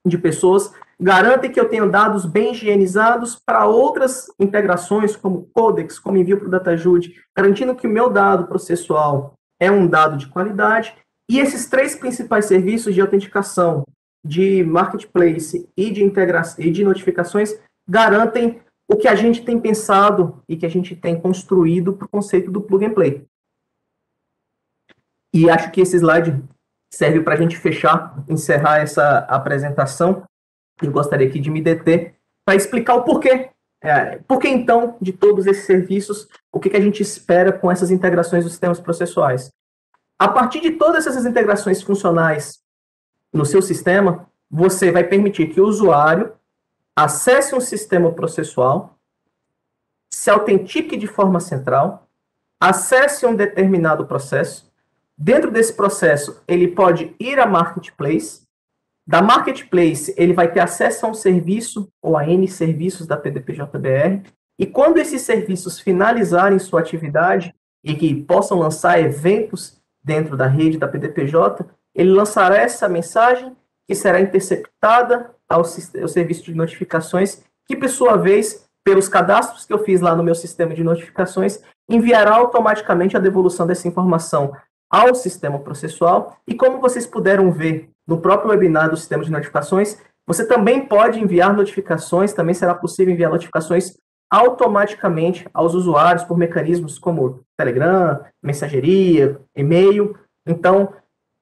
de pessoas, garantem que eu tenho dados bem higienizados para outras integrações, como Codex, como envio para o DataJude, garantindo que o meu dado processual é um dado de qualidade. E esses 3 principais serviços de autenticação, de marketplace e de integração e de notificações garantem o que a gente tem pensado e que a gente tem construído para o conceito do plug and play. E acho que esse slide serve para a gente encerrar essa apresentação. Eu gostaria aqui de me deter para explicar o porquê. Por que, então, de todos esses serviços, o que a gente espera com essas integrações dos sistemas processuais? A partir de todas essas integrações funcionais no seu sistema, você vai permitir que o usuário acesse um sistema processual, se autentique de forma central, acesse um determinado processo. Dentro desse processo, ele pode ir à Marketplace. Da Marketplace, ele vai ter acesso a um serviço ou a N serviços da PDPJBR. E quando esses serviços finalizarem sua atividade e que possam lançar eventos dentro da rede da PDPJ, ele lançará essa mensagem que será interceptada ao serviço de notificações, que, por sua vez, pelos cadastros que eu fiz lá no meu sistema de notificações, enviará automaticamente a devolução dessa informação ao sistema processual. E como vocês puderam ver no próprio webinar do sistema de notificações, você também pode enviar notificações, também será possível enviar notificações automaticamente aos usuários por mecanismos como Telegram, mensageria, e-mail. Então,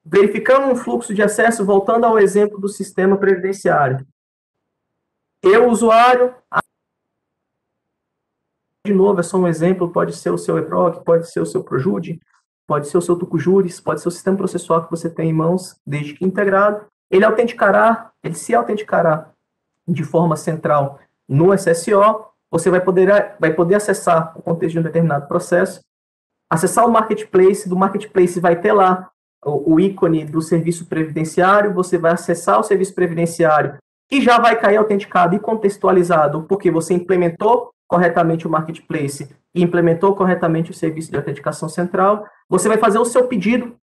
verificando um fluxo de acesso, voltando ao exemplo do sistema previdenciário. Eu, usuário, de novo, é só um exemplo, pode ser o seu EPROC, pode ser o seu Projude, pode ser o seu Tucujuris, pode ser o sistema processual que você tem em mãos, desde que integrado. Ele se autenticará de forma central no SSO, você vai poder acessar o contexto de um determinado processo, acessar o Marketplace, do Marketplace vai ter lá o ícone do serviço previdenciário, você vai acessar o serviço previdenciário e já vai cair autenticado e contextualizado, porque você implementou corretamente o Marketplace e implementou corretamente o serviço de autenticação central. Você vai fazer o seu pedido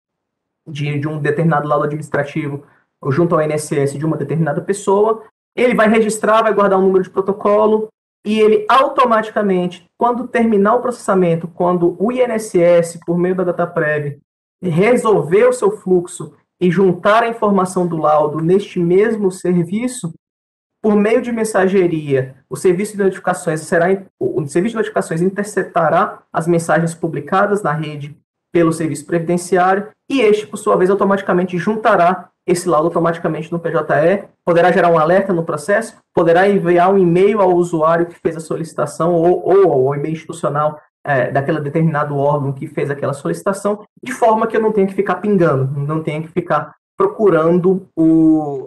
de um determinado laudo administrativo junto ao INSS de uma determinada pessoa, ele vai registrar, vai guardar um número de protocolo, e ele automaticamente, quando terminar o processamento, quando o INSS, por meio da DataPrev, resolver o seu fluxo e juntar a informação do laudo neste mesmo serviço, por meio de mensageria, o serviço de notificações interceptará as mensagens publicadas na rede pelo serviço previdenciário e este, por sua vez, automaticamente juntará esse laudo automaticamente no PJE, poderá gerar um alerta no processo, poderá enviar um e-mail ao usuário que fez a solicitação ou ao e-mail institucional daquele determinado órgão que fez aquela solicitação, de forma que eu não tenha que ficar pingando, não tenha que ficar procurando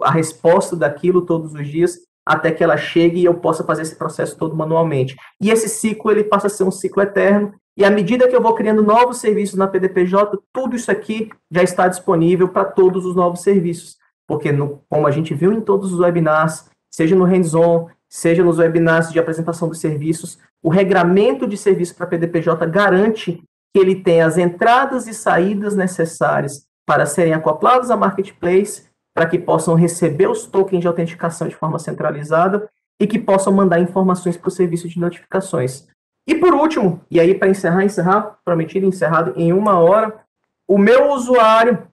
a resposta daquilo todos os dias até que ela chegue e eu possa fazer esse processo todo manualmente. E esse ciclo ele passa a ser um ciclo eterno, e à medida que eu vou criando novos serviços na PDPJ, tudo isso aqui já está disponível para todos os novos serviços. Porque, como a gente viu em todos os webinars, seja no hands-on, seja nos webinars de apresentação dos serviços, o regramento de serviço para a PDPJ garante que ele tenha as entradas e saídas necessárias para serem acoplados à Marketplace, para que possam receber os tokens de autenticação de forma centralizada e que possam mandar informações para o serviço de notificações. E por último, e aí para encerrar, prometido encerrado em 1 hora, o meu usuário,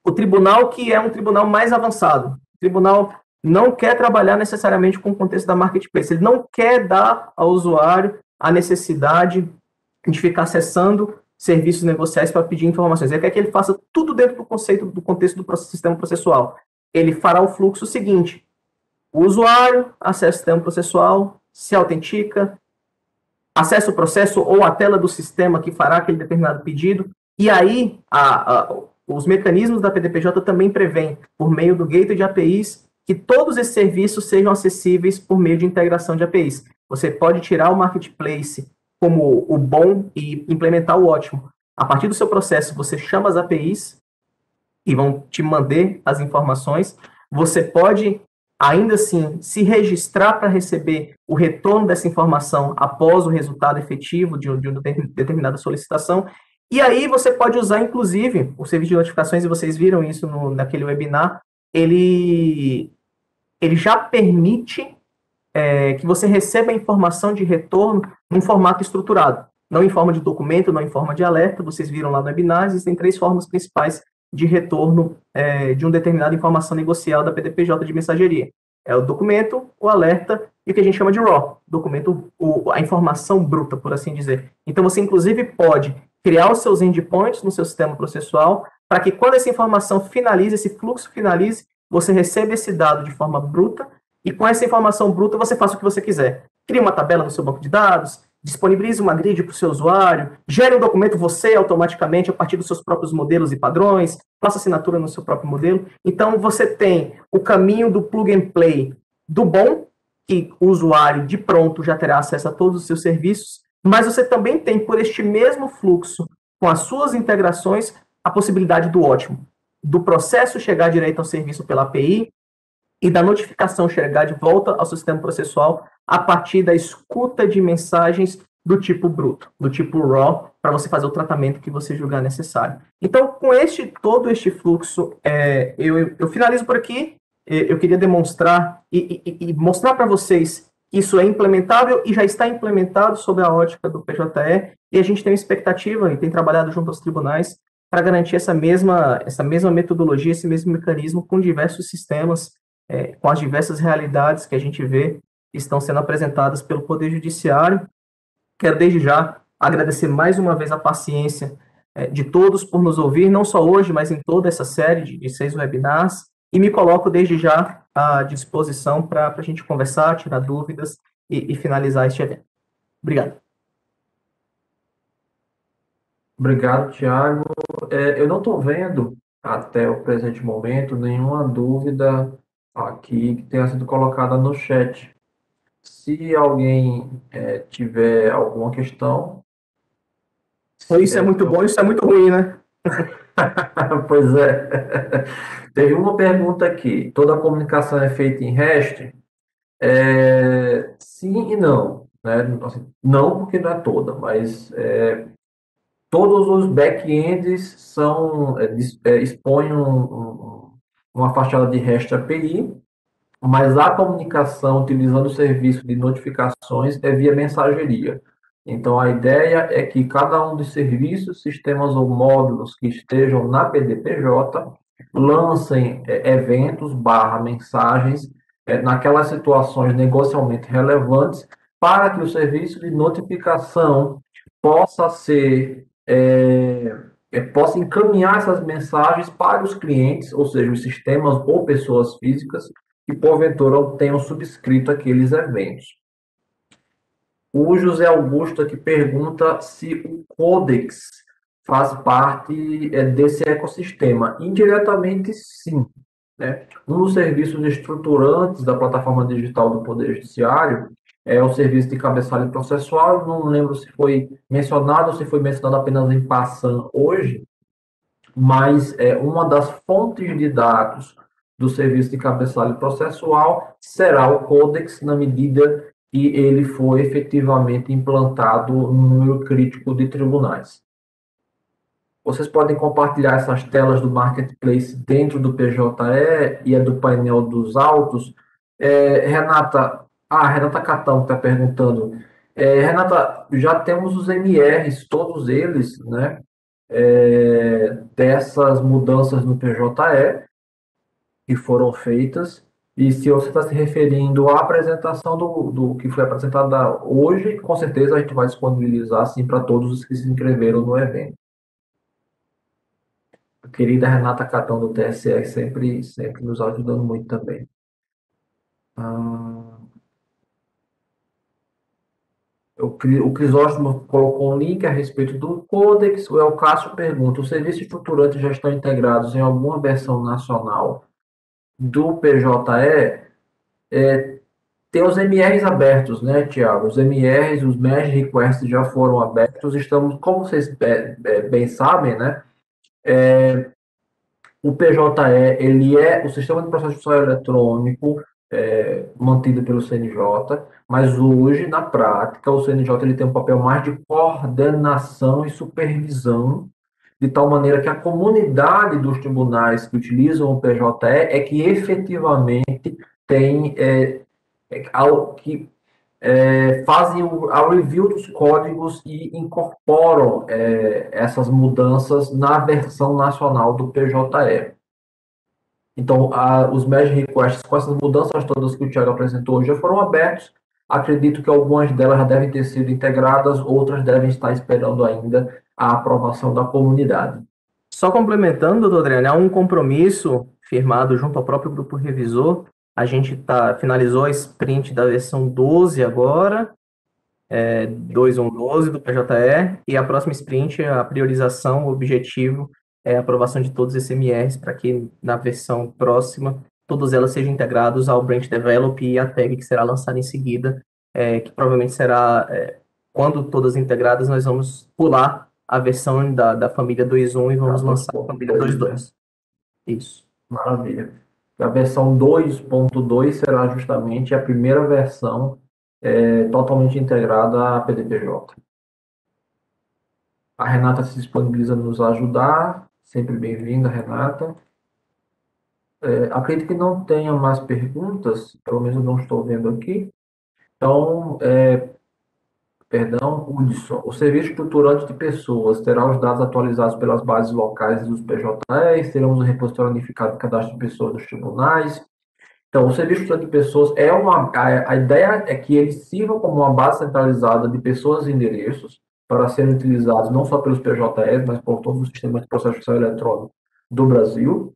o tribunal que é um tribunal mais avançado, o tribunal não quer trabalhar necessariamente com o contexto da Marketplace, ele não quer dar ao usuário a necessidade de ficar acessando serviços negociais para pedir informações, ele quer que ele faça tudo dentro do contexto do sistema processual. Ele fará o fluxo seguinte: o usuário acessa o sistema processual, se autentica, acessa o processo ou a tela do sistema que fará aquele determinado pedido, e aí os mecanismos da PDPJ também prevêem, por meio do gateway de APIs, que todos esses serviços sejam acessíveis por meio de integração de APIs. Você pode tirar o Marketplace como o bom e implementar o ótimo. A partir do seu processo, você chama as APIs e vão te mandar as informações. Você pode, ainda assim, se registrar para receber o retorno dessa informação após o resultado efetivo de uma determinada solicitação. E aí você pode usar, inclusive, o serviço de notificações, e vocês viram isso naquele webinar, ele já permite que você receba a informação de retorno num formato estruturado, não em forma de documento, não em forma de alerta. Vocês viram lá no webinar, existem 3 formas principais de retorno de uma determinada informação negocial da PDPJ de mensageria. É o documento, o alerta e o que a gente chama de RAW, documento, a informação bruta, por assim dizer. Então, você, inclusive, pode criar os seus endpoints no seu sistema processual para que, quando essa informação finalize, esse fluxo finalize, você receba esse dado de forma bruta e, com essa informação bruta, você faça o que você quiser. Crie uma tabela no seu banco de dados, disponibilize uma grid para o seu usuário, gere um documento você automaticamente a partir dos seus próprios modelos e padrões, faça assinatura no seu próprio modelo. Então, você tem o caminho do plug and play do bom, que o usuário de pronto já terá acesso a todos os seus serviços, mas você também tem, por este mesmo fluxo, com as suas integrações, a possibilidade do ótimo, do processo chegar direto ao serviço pela API e da notificação chegar de volta ao sistema processual a partir da escuta de mensagens do tipo bruto, do tipo raw, para você fazer o tratamento que você julgar necessário. Então, com todo este fluxo, eu finalizo por aqui. Eu queria demonstrar e mostrar para vocês que isso é implementável e já está implementado sob a ótica do PJE, e a gente tem uma expectativa e tem trabalhado junto aos tribunais para garantir essa mesma metodologia, esse mesmo mecanismo com diversos sistemas, com as diversas realidades que a gente vê que estão sendo apresentadas pelo Poder Judiciário. Quero desde já agradecer mais uma vez a paciência de todos por nos ouvir, não só hoje, mas em toda essa série de 6 webinars, e me coloco desde já à disposição para a gente conversar, tirar dúvidas e finalizar este evento. Obrigado. Obrigado, Tiago. Eu não estou vendo, até o presente momento, nenhuma dúvida aqui que tenha sido colocada no chat. Se alguém tiver alguma questão... Isso é muito bom, isso é muito ruim, né? Pois é. Teve uma pergunta aqui. Toda a comunicação é feita em REST? Sim e não, né? Assim, não porque não é toda, mas todos os back-ends expõem uma fachada de REST API, mas a comunicação utilizando o serviço de notificações é via mensageria. Então, a ideia é que cada um dos serviços, sistemas ou módulos que estejam na PDPJ lancem eventos mensagens naquelas situações negocialmente relevantes para que o serviço de notificação possa possa encaminhar essas mensagens para os clientes, ou seja, os sistemas ou pessoas físicas que porventura tenham subscrito aqueles eventos. O José Augusto aqui pergunta se o Codex faz parte desse ecossistema. Indiretamente, sim, né? Um dos serviços estruturantes da plataforma digital do Poder Judiciário é o serviço de cabeçalho processual. Eu não lembro se foi mencionado ou se foi mencionado apenas em passant hoje, mas uma das fontes de dados do serviço de cabeçalho processual será o Codex, na medida que ele for efetivamente implantado no número crítico de tribunais. Vocês podem compartilhar essas telas do Marketplace dentro do PJE e do painel dos autos. Renata Catão está perguntando. Renata, já temos os MRs, todos eles, né, dessas mudanças no PJE que foram feitas. E se você está se referindo à apresentação do que foi apresentada hoje, com certeza a gente vai disponibilizar sim para todos os que se inscreveram no evento. A querida Renata Catão do TSE sempre nos ajudando muito também. O Crisóstomo colocou um link a respeito do Codex. O Elcácio pergunta: os serviços estruturantes já estão integrados em alguma versão nacional do PJE? Tem os MRs abertos, né, Tiago? Os MRs, os merge requests já foram abertos. Estamos, como vocês bem sabem, né? O PJE, ele é o sistema de processo judicial eletrônico mantido pelo CNJ, mas hoje, na prática, o CNJ ele tem um papel mais de coordenação e supervisão, de tal maneira que a comunidade dos tribunais que utilizam o PJE é que efetivamente tem que fazem a review dos códigos e incorporam essas mudanças na versão nacional do PJE. Então, os merge requests com essas mudanças todas que o Thiago apresentou já foram abertos. Acredito que algumas delas já devem ter sido integradas, outras devem estar esperando ainda a aprovação da comunidade. Só complementando, doutor Adriano, há um compromisso firmado junto ao próprio grupo revisor. A gente finalizou a sprint da versão 12 agora, 2.1.12 do PJE, e a próxima sprint, a priorização, o objetivo é a aprovação de todos os SMRs para que na versão próxima todas elas sejam integradas ao Branch Develop e a tag que será lançada em seguida, que provavelmente será quando todas integradas, nós vamos pular a versão da família 2.1 e vamos lançar a família 2.2. Isso. Maravilha. A versão 2.2 será justamente a primeira versão totalmente integrada à PDPJ. A Renata se disponibiliza a nos ajudar. Sempre bem-vinda, Renata. Acredito que não tenha mais perguntas, pelo menos eu não estou vendo aqui. Então, perdão, Hudson. O serviço estruturante de pessoas terá os dados atualizados pelas bases locais dos PJEs, teremos um repositório unificado de cadastro de pessoas dos tribunais. Então, o serviço estruturante de pessoas a ideia é que ele sirva como uma base centralizada de pessoas e endereços para serem utilizados não só pelos PJEs, mas por todo o sistema de processo judicial eletrônico do Brasil.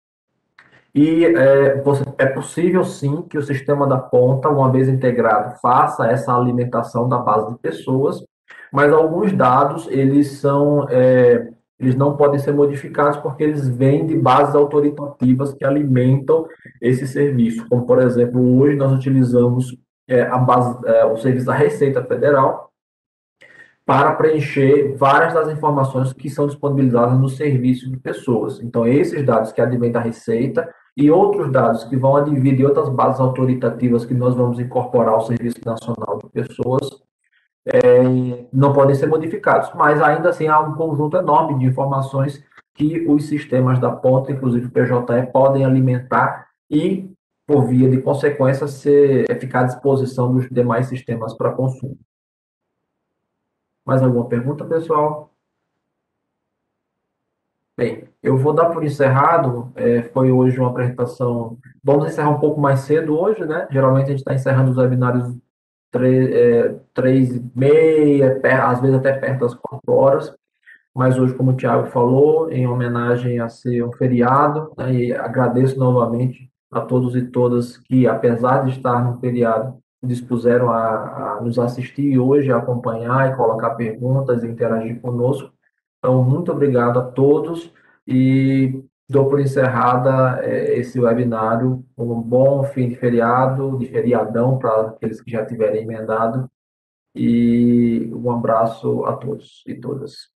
E é possível, sim, que o sistema da ponta, uma vez integrado, faça essa alimentação da base de pessoas, mas alguns dados, eles não podem ser modificados porque eles vêm de bases autoritativas que alimentam esse serviço. Como, por exemplo, hoje nós utilizamos o serviço da Receita Federal para preencher várias das informações que são disponibilizadas no serviço de pessoas. Então, esses dados que advêm da Receita e outros dados que vão advir de outras bases autoritativas que nós vamos incorporar ao Serviço Nacional de Pessoas, não podem ser modificados, mas ainda assim há um conjunto enorme de informações que os sistemas da ponta, inclusive o PJE, podem alimentar e, por via de consequência, ficar à disposição dos demais sistemas para consumo. Mais alguma pergunta, pessoal? Bem, eu vou dar por encerrado. Foi hoje uma apresentação. Vamos encerrar um pouco mais cedo hoje, né? Geralmente a gente está encerrando os webinários 3h30, às vezes até perto das 4 horas. Mas hoje, como o Thiago falou, em homenagem a ser um feriado, né? E agradeço novamente a todos e todas que, apesar de estar no feriado, dispuseram a nos assistir hoje, a acompanhar e colocar perguntas e interagir conosco. Então, muito obrigado a todos e dou por encerrada esse webinário. Um bom fim de feriado, de feriadão para aqueles que já tiverem emendado. E um abraço a todos e todas.